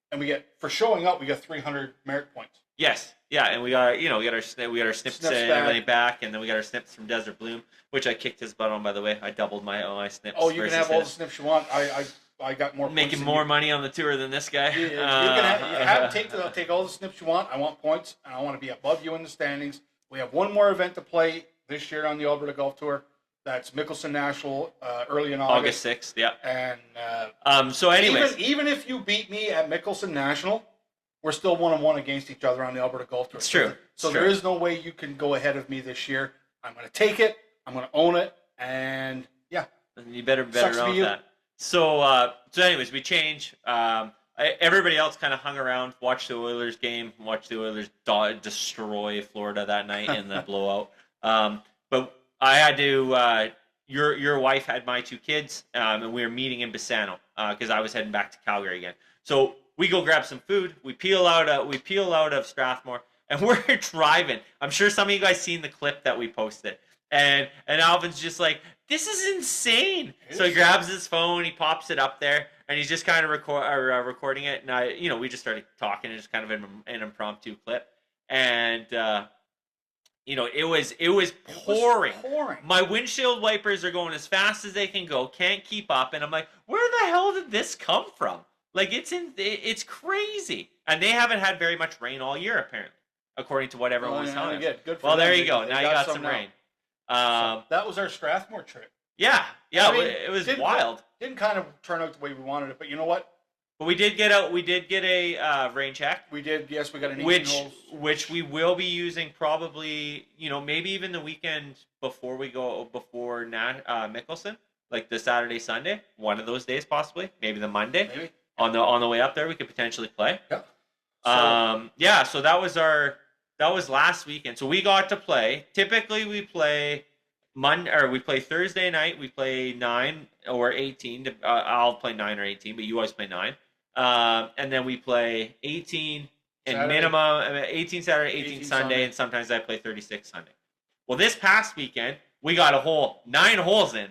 and for showing up, we got 300 merit points. Yes, yeah, and we got our snips and everything back, and then we got our snips from Desert Bloom, which I kicked his butt on, by the way. I doubled my snips. Oh, you can have all the snips you want. I got more. Making more money on the tour than this guy. Take all the snips you want. I want points, and I want to be above you in the standings. We have one more event to play this year on the Alberta Golf Tour. That's Mickelson National early in August. August 6th, yeah. And so anyways, even if you beat me at Mickelson National, we're still 1-1 against each other on the Alberta Golf Tour. It's true. So there is no way you can go ahead of me this year. I'm going to take it. I'm going to own it. And yeah. You better own that. So anyways, we change. Everybody else kind of hung around, watched the Oilers game, watched the Oilers destroy Florida that night in the blowout. But I had to. Your wife had my two kids, and we were meeting in Bassano because I was heading back to Calgary again. So we go grab some food. We peel out of Strathmore, and we're driving. I'm sure some of you guys seen the clip that we posted, and Alvin's just like, "This is insane." So he grabs his phone, he pops it up there, and he's just kind of recording it. And we just started talking, and just kind of an impromptu clip, and. It was pouring. My windshield wipers are going as fast as they can go. Can't keep up, and I'm like, where the hell did this come from? Like it's crazy, and they haven't had very much rain all year apparently, according to what everyone was telling us. Well, there you go. Now you got some rain. So that was our Strathmore trip. Yeah, it was wild. Didn't kind of turn out the way we wanted it, but you know what? But we did get a rain check. We did, yes. We got an 18 holes. Which we will be using probably, maybe even the weekend before Mickelson, like the Saturday, Sunday, one of those days possibly, maybe the Monday. Maybe. On the way up there, we could potentially play. Yeah. So that was last weekend. So we got to play. Typically, we play we play Thursday night. We play 9 or 18. I'll play 9 or 18, but you always play 9. And then we play 18 and Saturday. minimum 18 Saturday, 18 Sunday, and sometimes I play 36 Sunday. Well, this past weekend we got 9 holes in.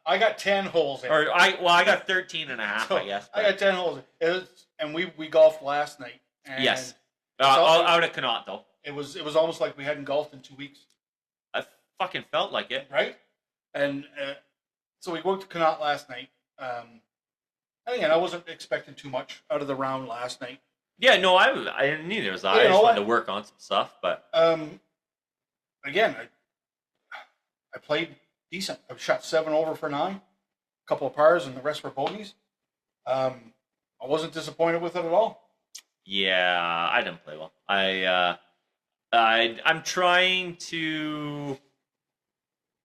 I got 10 holes in. I got 13 and a half, So, I guess. I got 10 holes in. And we golfed last night. And yes. Out at Connaught, though. It was almost like we hadn't golfed in 2 weeks. I fucking felt like it. Right? And so we went to Connaught last night. And again, I wasn't expecting too much out of the round last night. Yeah, no, I didn't either. I just wanted to work on some stuff, but again, I played decent. I shot 7 over for 9, a couple of pars, and the rest were bogeys. I wasn't disappointed with it at all. Yeah, I didn't play well. I'm trying to.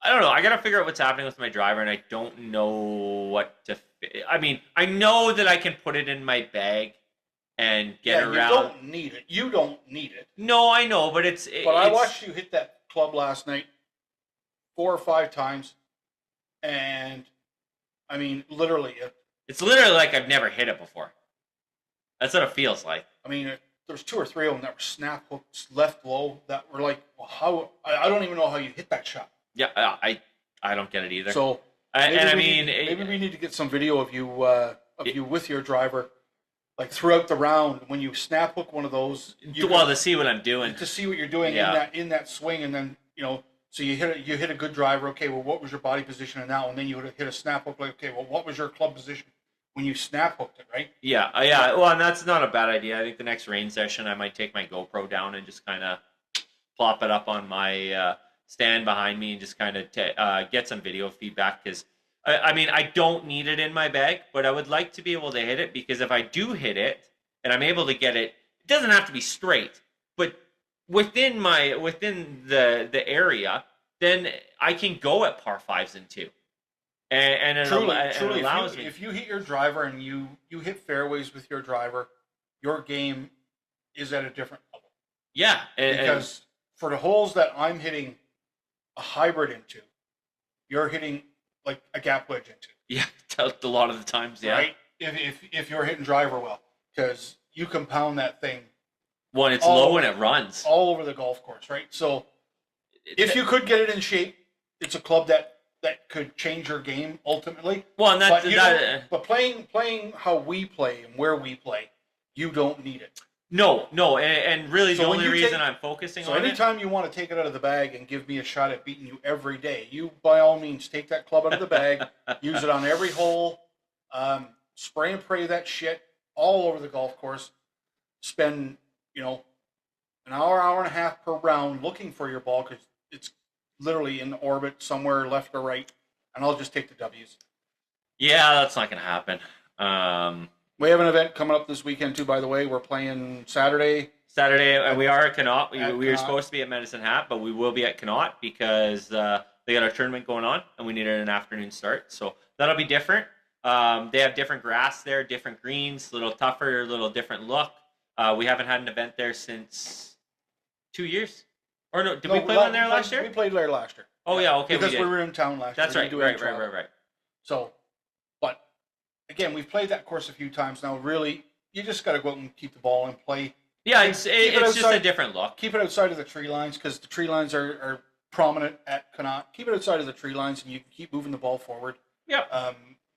I don't know. I gotta figure out what's happening with my driver, and I don't know what to. I mean, I know that I can put it in my bag and get around. You don't need it. You don't need it. No, I know, but I watched you hit that club last night 4 or 5 times, and I mean, literally, it's literally like I've never hit it before. That's what it feels like. I mean, there's 2 or 3 of them that were snap hooks left low that were like, well, how? I don't even know how you hit that shot. Yeah, I don't get it either. So, maybe we need to get some video of you with your driver, like throughout the round when you snap hook one of those. To see what I'm doing, to see what you're doing in that swing, and then so you hit a good driver. Okay, well, what was your body position in that one? Then you would hit a snap hook. Like, okay, well, what was your club position when you snap hooked it, right? Yeah. Well, and that's not a bad idea. I think the next rain session, I might take my GoPro down and just kind of plop it up on my stand behind me and just kind of get some video feedback, because I mean, I don't need it in my bag, but I would like to be able to hit it, because if I do hit it and I'm able to get it, it doesn't have to be straight, but within the area, then I can go at par 5s and 2. And it truly, allows me. If you hit your driver and you hit fairways with your driver, your game is at a different level. Yeah, because for the holes that I'm hitting a hybrid into, you're hitting like a gap wedge into. Yeah, a lot of the times, yeah. Right? If you're hitting driver well, because you compound that thing. When it's low and it runs all over the golf course, right? So if you could get it in shape, it's a club that could change your game ultimately. Well, and but playing how we play and where we play, you don't need it. No, and really the only reason I'm focusing on it. So anytime you want to take it out of the bag and give me a shot at beating you every day, you by all means take that club out of the bag, use it on every hole, spray and pray that shit all over the golf course, spend an hour and a half per round looking for your ball, because it's literally in orbit somewhere left or right, and I'll just take the W's. Yeah, that's not going to happen. We have an event coming up this weekend too, by the way. We're playing Saturday. We are at Connaught. We were supposed to be at Medicine Hat, but we will be at Connaught because they got our tournament going on, and we needed an afternoon start. So that'll be different. They have different grass there, different greens, a little tougher, a little different look. We haven't had an event there since 2 years. Or no, did we play one there last year? We played there last year. Oh, yeah, okay. Because we were in town last year. That's right, right. So, but again, we've played that course a few times now. Really, you just got to go out and keep the ball and play. Yeah, it's just a different look. Keep it outside of the tree lines, because the tree lines are prominent at Connaught. Keep it outside of the tree lines, and you can keep moving the ball forward. Yeah.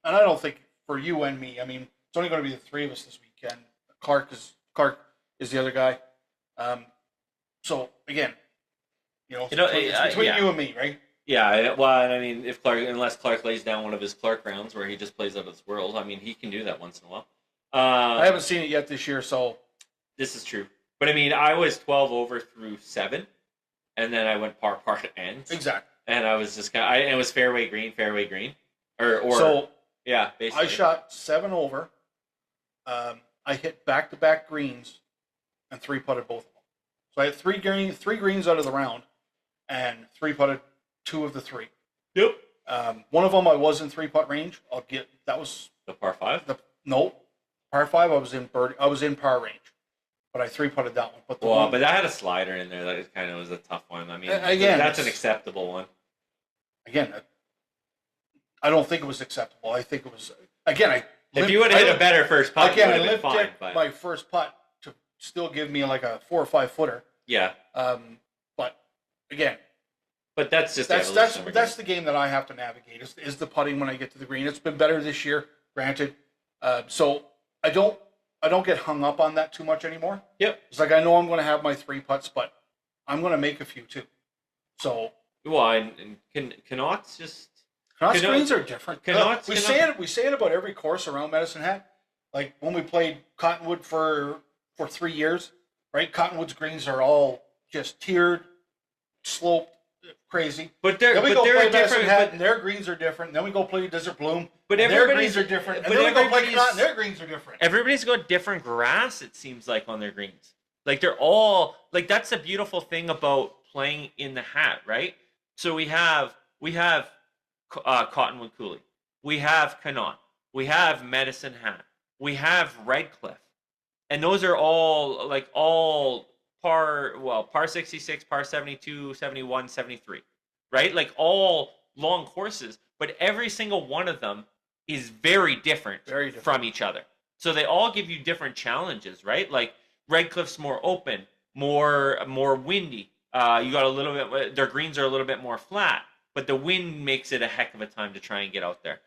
And I don't think for you and me, I mean, it's only going to be the 3 of us this weekend. Clark is the other guy. So again, it's between you and me, right? Yeah, well, I mean, unless Clark lays down one of his Clark rounds where he just plays out of this world, I mean, he can do that once in a while. I haven't seen it yet this year, so this is true. But I mean, I was 12 over through 7, and then I went par to ends. Exactly. And I was just it was fairway green, or so yeah, basically. I shot 7 over. I hit back-to-back greens and 3-putted both of them. So I had 3 greens out of the round, and 3-putted 2 of the 3. Yep. One of them I was in 3-putt range. That was the par 5. Par 5. I was in par range, but I 3-putted that one. But that had a slider in there. That kind of was a tough one. I mean, again, that's an acceptable one. Again, I don't think it was acceptable. I think it was if you would have hit a better first putt, I lifted my first putt to still give me like a 4 or 5 footer. Yeah. But again. But that's the game that I have to navigate is the putting when I get to the green. It's been better this year, granted. So I don't get hung up on that too much anymore. Yep. It's like I know I'm going to have my 3 putts, but I'm going to make a few too. So. Well, and Connaught's just. Connaught greens are different. We say it about every course around Medicine Hat. Like when we played Cottonwood for 3 years, right? Cottonwood's greens are all just tiered, sloped, crazy. But then we go they're play Medicine different. Hat, and their greens are different. Then we go play Desert Bloom, but and their greens are different. And then we go play Connaught, and their greens are different. Everybody's got different grass, it seems like, on their greens. Like, they're all, like, that's the beautiful thing about playing in the hat, right? So we have Cottonwood Coulee. We have Connaught. We have Medicine Hat. We have Redcliffe. And those are all, like, all par 66, par 72, 71, 73, right? Like, all long courses, but every single one of them is very different from each other. So they all give you different challenges, right? Like, Redcliffe's more open, more windy. You got a little bit, their greens are a little bit more flat, but the wind makes it a heck of a time to try and get out there.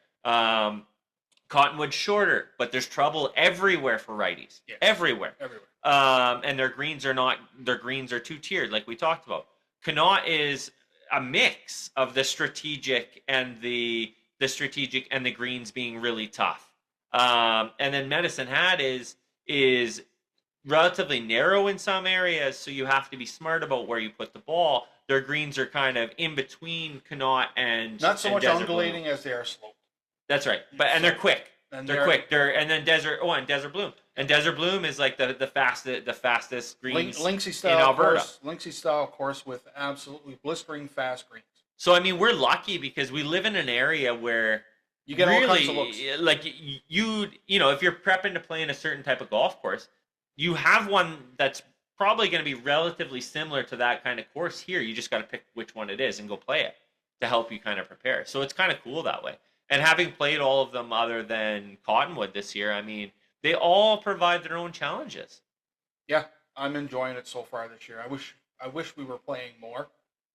Cottonwood's shorter, but there's trouble everywhere for righties. Yes. Everywhere. And their greens are two-tiered, like we talked about. Connaught is a mix of the strategic and the greens being really tough. And then Medicine Hat is relatively narrow in some areas, so you have to be smart about where you put the ball. Their greens are kind of in between Connaught and not so much Desert undulating Bloom. As they are sloped. That's right, and they're quick. They're quick. And then Desert Bloom, and Desert Bloom is like the fastest greens Linksy style in Alberta. Linksy style course with absolutely blistering fast greens. So I mean, we're lucky because we live in an area where you get really, all kinds of looks. Like you know, if you're prepping to play in a certain type of golf course, you have one that's probably going to be relatively similar to that kind of course here. You just got to pick which one it is and go play it to help you kind of prepare. So it's kind of cool that way. And having played all of them other than Cottonwood this year, I mean, they all provide their own challenges. Yeah, I'm enjoying it so far this year. I wish we were playing more,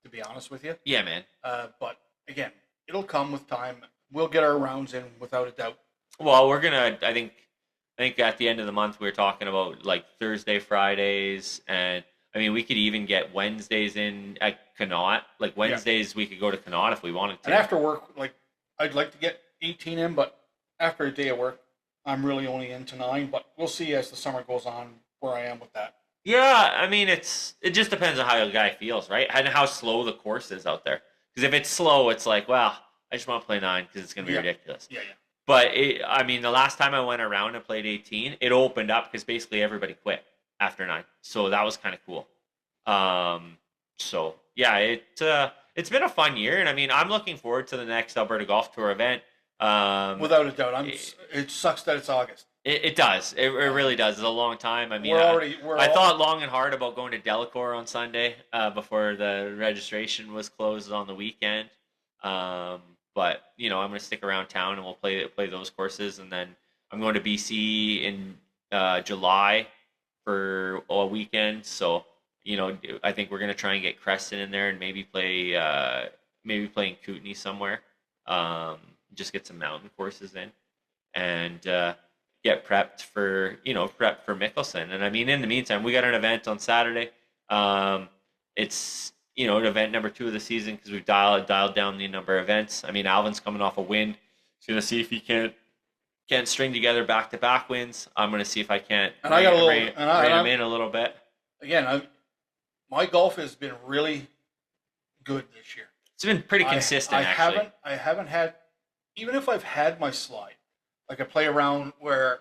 to be honest with you. Yeah, man. But again, it'll come with time. We'll get our rounds in without a doubt. Well, we're gonna. I think at the end of the month we were talking about like Thursday, Fridays, and I mean we could even get Wednesdays in at Connaught. Like Wednesdays, we could go to Connaught if we wanted to. And after work, like I'd like to get 18 in, but after a day of work, I'm really only into 9. But we'll see as the summer goes on where I am with that. Yeah, I mean it just depends on how the guy feels, right? And how slow the course is out there. Because if it's slow, it's like, well, I just want to play 9 because it's going to be ridiculous. Yeah. But I mean, the last time I went around and played 18, it opened up because basically everybody quit after 9. So that was kind of cool. So yeah, it's been a fun year, and I mean, I'm looking forward to the next Alberta Golf Tour event. Without a doubt, it sucks that it's August. It does. It really does. It's a long time. I mean, I thought long and hard about going to Delacour on Sunday before the registration was closed on the weekend. But you know, I'm going to stick around town and we'll play those courses, and then I'm going to BC in July for a weekend. So you know, I think we're going to try and get Creston in there and maybe play in Kootenay somewhere. Just get some mountain courses in, and get prepped for Mickelson. And I mean, in the meantime, we got an event on Saturday. It's an event number 2 of the season because we've dialed down the number of events. I mean, Alvin's coming off a win. He's going to see if he can't string together back-to-back wins. I'm going to see if I can't rein him in a little bit. Again, my golf has been really good this year. It's been pretty consistent, actually. I haven't had, even if I've had my slide, like I play around where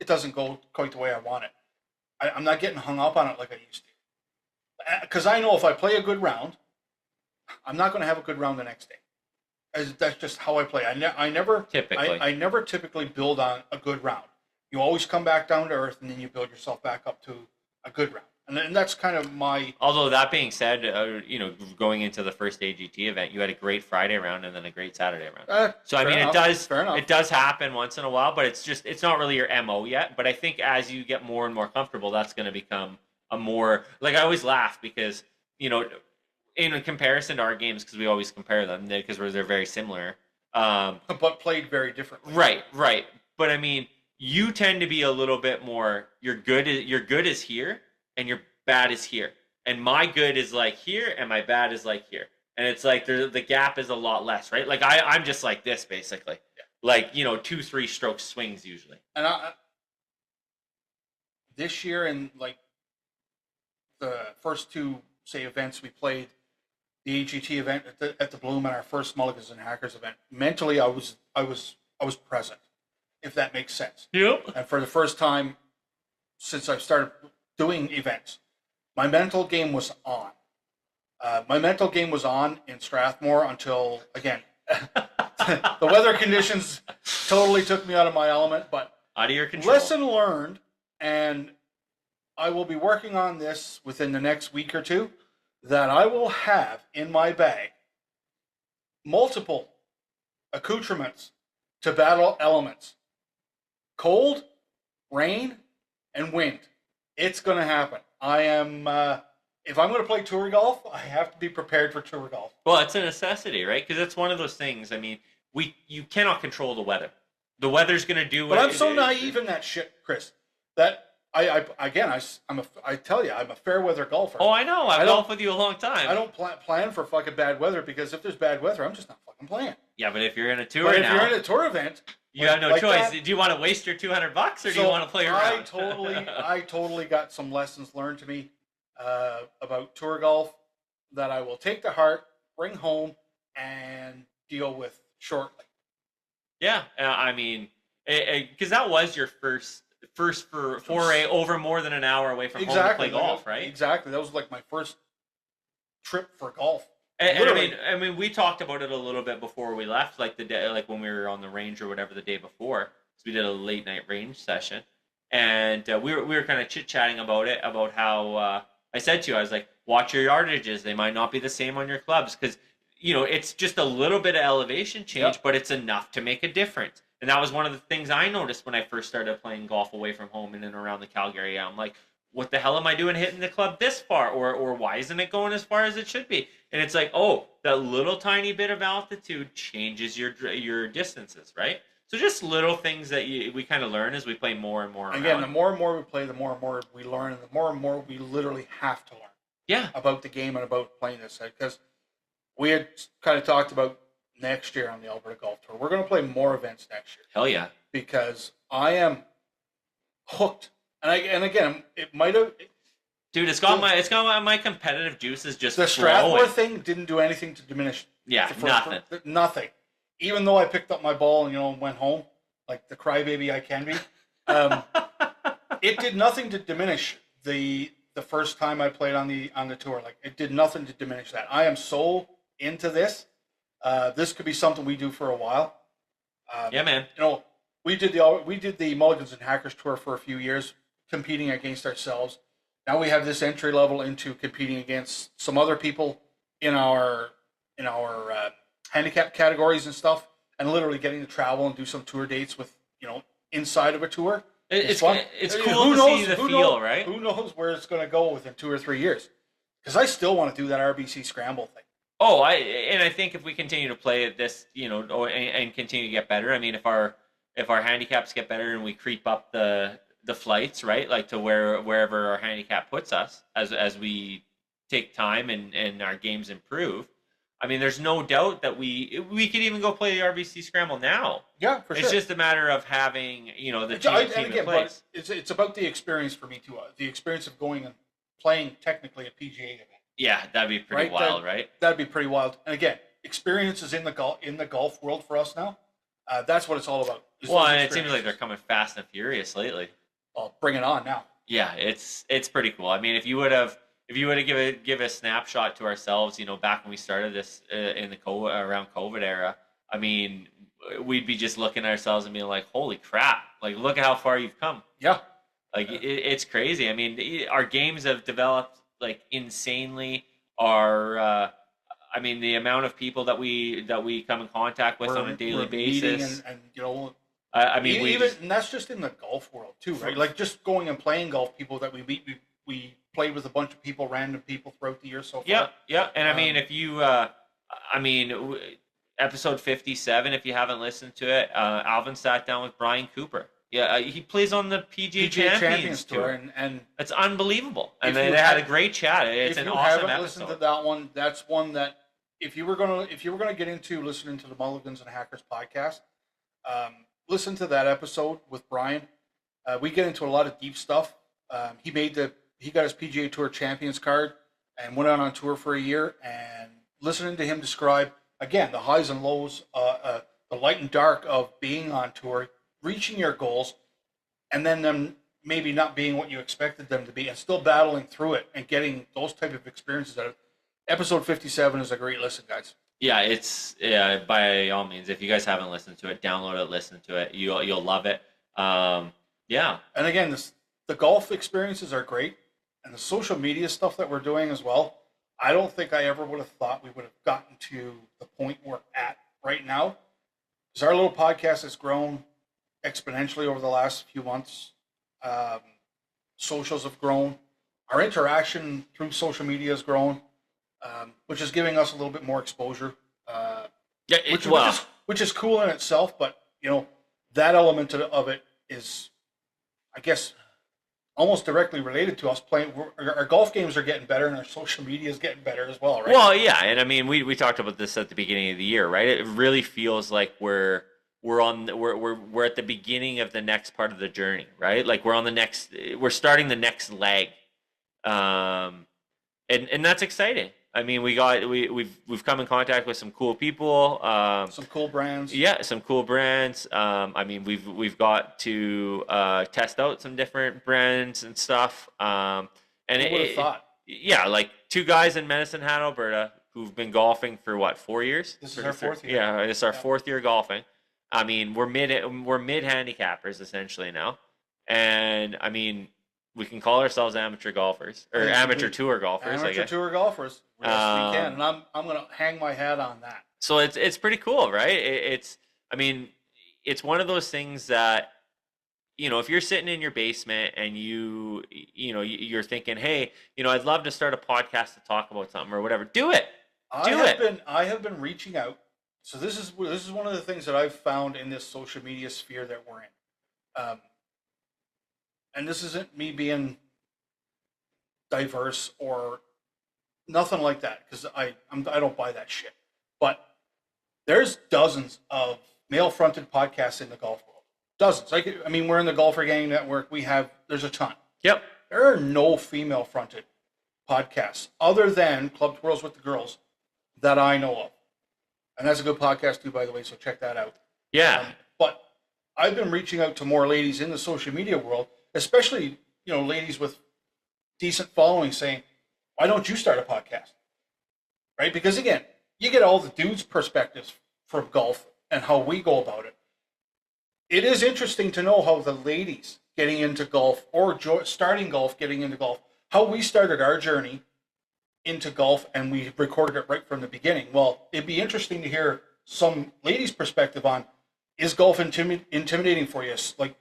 it doesn't go quite the way I want it, I'm not getting hung up on it like I used to. Because I know if I play a good round, I'm not going to have a good round the next day. That's just how I play. I never typically build on a good round. You always come back down to earth, and then you build yourself back up to a good round. And that's kind of my... Although that being said, going into the first AGT event, you had a great Friday round and then a great Saturday round. So I mean, it does happen once in a while, but it's not really your MO yet. But I think as you get more and more comfortable, that's going to become a more, like, I always laugh because in comparison to our games, because we always compare them because they're very similar, but played very differently. Right. But I mean, you tend to be a little bit more. Your good is here. And your bad is here. And my good is like here, and my bad is like here. And it's like the gap is a lot less, right? Like I'm just like this, basically. Yeah. Like, 2-3 stroke swings usually. And this year in like the first 2, say, events we played, the AGT event at the Bloom and our first Mulligans and Hackers event, mentally I was present, if that makes sense. Yep. And for the first time since I've started doing events, my mental game was on. My mental game was on in Strathmore until, again, the weather conditions totally took me out of my element, but out of your control. Lesson learned, and I will be working on this within the next week or two, that I will have in my bag multiple accoutrements to battle elements. Cold, rain, and wind. It's going to happen. I am, if I'm going to play tour golf, I have to be prepared for tour golf. Well, it's a necessity, right? Because it's one of those things. I mean, you cannot control the weather. The weather's going to do what. But I'm so naive in that shit, Chris, that I tell you, I'm a fair weather golfer. Oh, I know. I've golfed with you a long time. I don't plan for fucking bad weather, because if there's bad weather, I'm just not fucking playing. Yeah, but if you're in a tour but now, if you're in a tour event, you have no choice. Do you want to waste your $200 or do you want to play around? I totally got some lessons learned to me about tour golf that I will take to heart, bring home, and deal with shortly. Yeah, I mean, because that was your first foray over more than an hour away from home to play golf, right? Exactly. That was like my first trip for golf. And I mean, we talked about it a little bit before we left, like the day, like when we were on the range or whatever the day before. So we did a late night range session, and we were kind of chit chatting about it, about how I said to you, I was like, watch your yardages; they might not be the same on your clubs, because it's just a little bit of elevation change, but it's enough to make a difference. And that was one of the things I noticed when I first started playing golf away from home and in and around the Calgary area. I'm like, what the hell am I doing hitting the club this far? Or why isn't it going as far as it should be? And it's like, oh, that little tiny bit of altitude changes your distances, right? So just little things that we kind of learn as we play more and more. Again, the more and more we play, the more and more we learn, and the more we literally have to learn. Yeah. About the game and about playing this. Because we had kind of talked about next year on the Alberta Golf Tour. We're going to play more events next year. Hell yeah. Because I am hooked. And again, it might have... Dude, it's got my competitive juices just The Strathmore thing didn't do anything to diminish. Yeah, Nothing. Even though I picked up my ball and went home, like the crybaby I can be, it did nothing to diminish the first time I played on the tour. Like, it did nothing to diminish that. I am so into this. This could be something we do for a while. Yeah, man. We did the Mulligans and Hackers tour for a few years, competing against ourselves. Now we have this entry level into competing against some other people in our handicap categories and stuff, and literally getting to travel and do some tour dates with inside of a tour. It's fun. It's cool to see the feel, right? Who knows where it's going to go within 2 or 3 years? Because I still want to do that RBC scramble thing. Oh, I think if we continue to play at this, and continue to get better. I mean, if our handicaps get better and we creep up the flights, right, like to wherever our handicap puts us as we take time and our games improve. I mean, there's no doubt that we could even go play the RBC scramble now. Yeah, for sure. It's just a matter of having the team in place. But it's about the experience for me too. The experience of going and playing technically a PGA event. Yeah, that'd be pretty wild, right? That'd be pretty wild. And again, experiences in the golf world for us now. That's what it's all about. Well, and it seems like they're coming fast and furious lately. Well, bring it on now. Yeah, it's pretty cool. I mean, if you would have give a snapshot to ourselves, back when we started this in the around COVID era, I mean, we'd be just looking at ourselves and being like, "Holy crap! Like, look at how far you've come." Yeah, like it's crazy. I mean, our games have developed like insanely. I mean, the amount of people that we come in contact with on a daily basis, and I mean, and that's just in the golf world too, right? Like just going and playing golf, people that we meet, we played with a bunch of people, random people throughout the year so far. Yeah, and I mean, if you, episode 57, if you haven't listened to it, Alvin sat down with Brian Cooper. Yeah, he plays on the PGA Champions Tour, and it's unbelievable. And they had a great chat. It's an awesome episode. If you haven't listened to that one, that's one that if you were gonna get into listening to the Mulligans and Hackers podcast, listen to that episode with Brian. We get into a lot of deep stuff. He got his PGA Tour Champions card and went out on tour for a year, and listening to him describe again the highs and lows, the light and dark of being on tour, reaching your goals, and then them maybe not being what you expected them to be, and still battling through it and getting those type of experiences out of it. Episode 57 is a great listen, guys. Yeah, it's by all means. If you guys haven't listened to it, download it, listen to it. You'll love it. Yeah. And again, the golf experiences are great, and the social media stuff that we're doing as well. I don't think I ever would have thought we would have gotten to the point we're at right now, because our little podcast has grown exponentially over the last few months. Socials have grown. Our interaction through social media has grown, which is giving us a little bit more exposure. Which is cool in itself, but that element of it is, I guess, almost directly related to us playing. Our golf games are getting better, and our social media is getting better as well, right? Well, yeah, and I mean, we talked about this at the beginning of the year, right? It really feels like we're at the beginning of the next part of the journey, right? Like we're starting the next leg, and that's exciting. I mean, we've come in contact with some cool people, some cool brands. Yeah, some cool brands. I mean, we've got to test out some different brands and stuff. And who would have thought? Yeah, like two guys in Medicine Hat, Alberta, who've been golfing for 4 years. This is our fourth year. Yeah, it's our fourth year golfing. I mean, we're mid handicappers essentially now, and I mean, we can call ourselves amateur golfers or amateur tour golfers. Amateur tour golfers. Yes, we can, and I'm going to hang my hat on that. So it's pretty cool, right? I mean, it's one of those things that, if you're sitting in your basement and you're thinking, hey, I'd love to start a podcast to talk about something or whatever. Do it. I have been reaching out. So this is one of the things that I've found in this social media sphere that we're in. And this isn't me being diverse or nothing like that, because I don't buy that shit. But there's dozens of male-fronted podcasts in the golf world. Dozens. I mean, we're in the Golfer Gang Network. There's a ton. Yep. There are no female-fronted podcasts other than Club Twirls with the Girls that I know of. And that's a good podcast too, by the way, so check that out. Yeah. But I've been reaching out to more ladies in the social media world, especially, ladies with decent following, saying, why don't you start a podcast? Right? Because again, you get all the dudes' perspectives from golf and how we go about it. It is interesting to know how the ladies getting into golf or starting golf, getting into golf, how we started our journey into golf, and we recorded it right from the beginning. Well, it'd be interesting to hear some ladies' perspective on, is golf intimidating for you? Like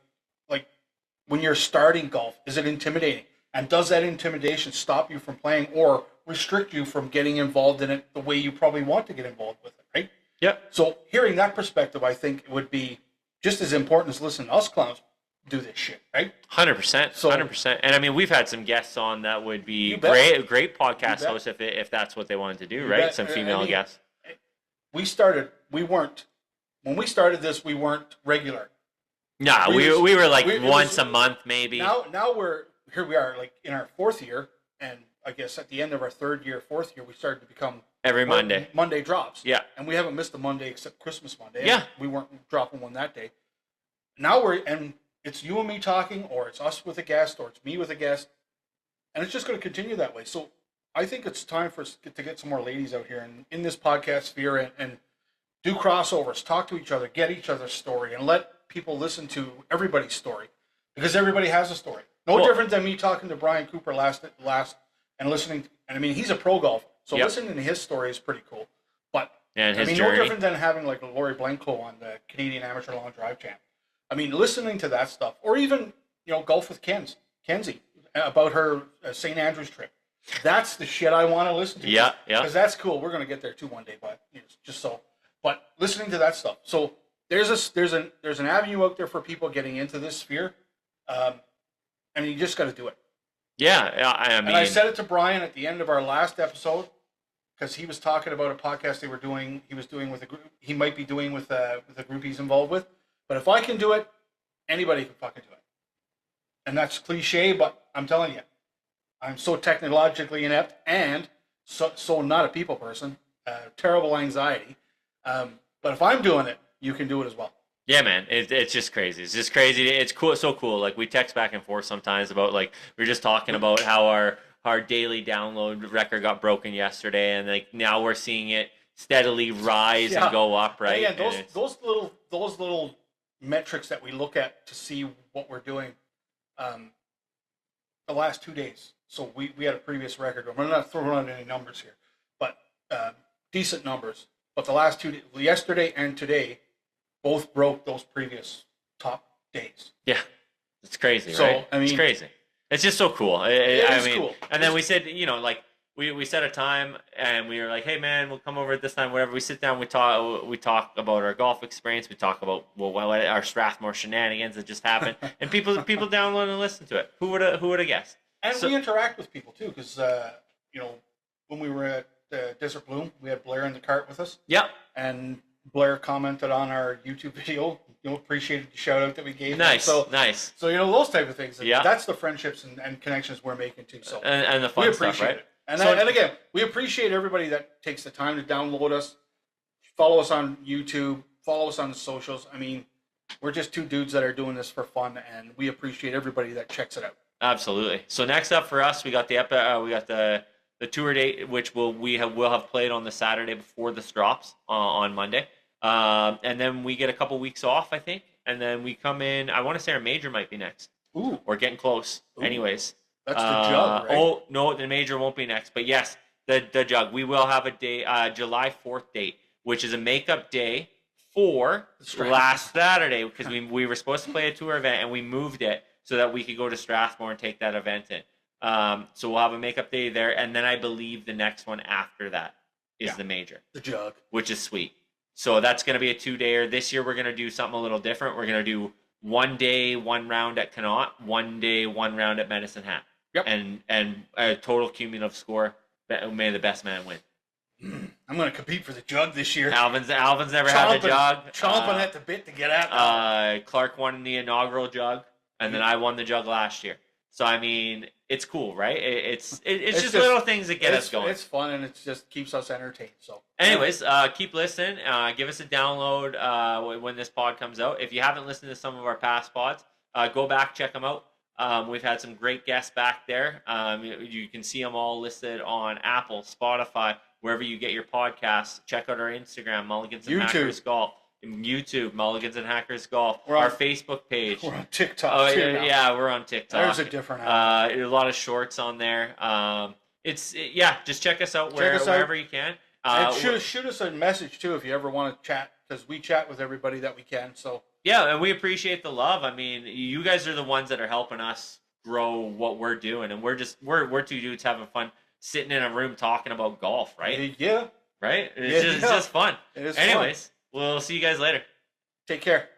when you're starting golf, is it intimidating? And does that intimidation stop you from playing or restrict you from getting involved in it the way you probably want to get involved with it, right? Yep. So hearing that perspective, I think it would be just as important as listening to us clowns do this shit, right? 100%. 100%. And I mean, we've had some guests on that would be great podcast hosts if that's what they wanted to do, right? Some female guests. When we started this, we weren't regular. Nah, we were like once a month maybe. Now here we are, like in our fourth year, and I guess at the end of our fourth year, we started to become every Monday drops. Yeah. And we haven't missed a Monday except Christmas Monday. Yeah. We weren't dropping one that day. Now it's you and me talking, or it's us with a guest, or it's me with a guest, and it's just going to continue that way. So I think it's time for us to get some more ladies out here and in this podcast sphere and do crossovers, talk to each other, get each other's story, and let people listen to everybody's story, because everybody has a story. No different than me talking to Brian Cooper last and listening. And I mean, he's a pro golfer, so listening to his story is pretty cool. But no different than having like Lori Blanco on the Canadian Amateur Long Drive Champ. I mean, listening to that stuff, or even Golf with Kenzie about her St. Andrews trip. That's the shit I want to listen to. Yeah. Because that's cool. We're gonna get there too one day, but just so. But listening to that stuff. So there's an avenue out there for people getting into this sphere, and you just got to do it. Yeah, I mean, and I said it to Brian at the end of our last episode, because he was talking about a podcast they were doing. He was doing with a group. He might be doing with a group he's involved with. But if I can do it, anybody can fucking do it. And that's cliche, but I'm telling you, I'm so technologically inept and so not a people person terrible anxiety. But if I'm doing it, you can do it as well. Yeah, man, it's just crazy. It's just crazy. It's cool, so cool. Like we text back and forth sometimes about like we were just talking about how our daily download record got broken yesterday, and like now we're seeing it steadily rise and go up, right? Yeah, those little metrics that we look at to see what we're doing. The last 2 days. So we had a previous record. I'm not throwing out any numbers here, but decent numbers. But the last 2 days, yesterday and today, both broke those previous top days. Yeah, it's crazy, right? I mean, it's crazy. It's just so cool. I mean, cool. And then we said, like we set a time, and we were like, hey man, we'll come over at this time, whatever. We sit down, we talk about our golf experience, we talk about what our Strathmore shenanigans that just happened, and people download and listen to it. Who would have guessed? And we interact with people too, because when we were at Desert Bloom, we had Blair in the cart with us. Yep. And Blair commented on our YouTube video. Appreciated the shout out that we gave. Nice. Him. Nice. So those type of things. Yeah. That's the friendships and connections we're making too. So and the fun stuff, right? It. And again, we appreciate everybody that takes the time to download us, follow us on YouTube, follow us on the socials. I mean, we're just two dudes that are doing this for fun, and we appreciate everybody that checks it out. Absolutely. So next up for us, we got the tour date, which we'll have played on the Saturday before this drops on Monday, and then we get a couple weeks off, I think, and then we come in. I want to say our major might be next. Ooh, we're getting close. Ooh. Anyways, that's the jug, right? Oh no, the major won't be next, but yes, the jug. We will have a day, July 4th date, which is a makeup day for last Saturday, because we were supposed to play a tour event and we moved it so that we could go to Strathmore and take that event in. So we'll have a makeup day there, and then I believe the next one after that is the major. The jug. Which is sweet. So that's going to be a 2-dayer. This year we're going to do something a little different. We're going to do 1 day, 1 round at Connaught, 1 day, 1 round at Medicine Hat. Yep. And a total cumulative score. May the best man win. I'm going to compete for the jug this year. Alvin's never had the jug. Chomping at the bit to get at. Clark won the inaugural jug, and then I won the jug last year. So I mean, it's cool, right? It's just little things that get us going. It's fun, and it just keeps us entertained. So, anyways, keep listening. Give us a download when this pod comes out. If you haven't listened to some of our past pods, go back, check them out. We've had some great guests back there. You can see them all listed on Apple, Spotify, wherever you get your podcasts. Check out our Instagram, Mulligans and Hackers Golf. YouTube, Mulligans and Hackers Golf. Our Facebook page. We're on TikTok too now. Yeah, we're on TikTok. There's a different app. A lot of shorts on there. Just check us out wherever you can. And shoot us a message too if you ever want to chat, because we chat with everybody that we can. So yeah, and we appreciate the love. I mean, you guys are the ones that are helping us grow what we're doing, and we're two dudes having fun sitting in a room talking about golf, right? Yeah. Right? It's just fun. It is. Anyways, we'll see you guys later. Take care.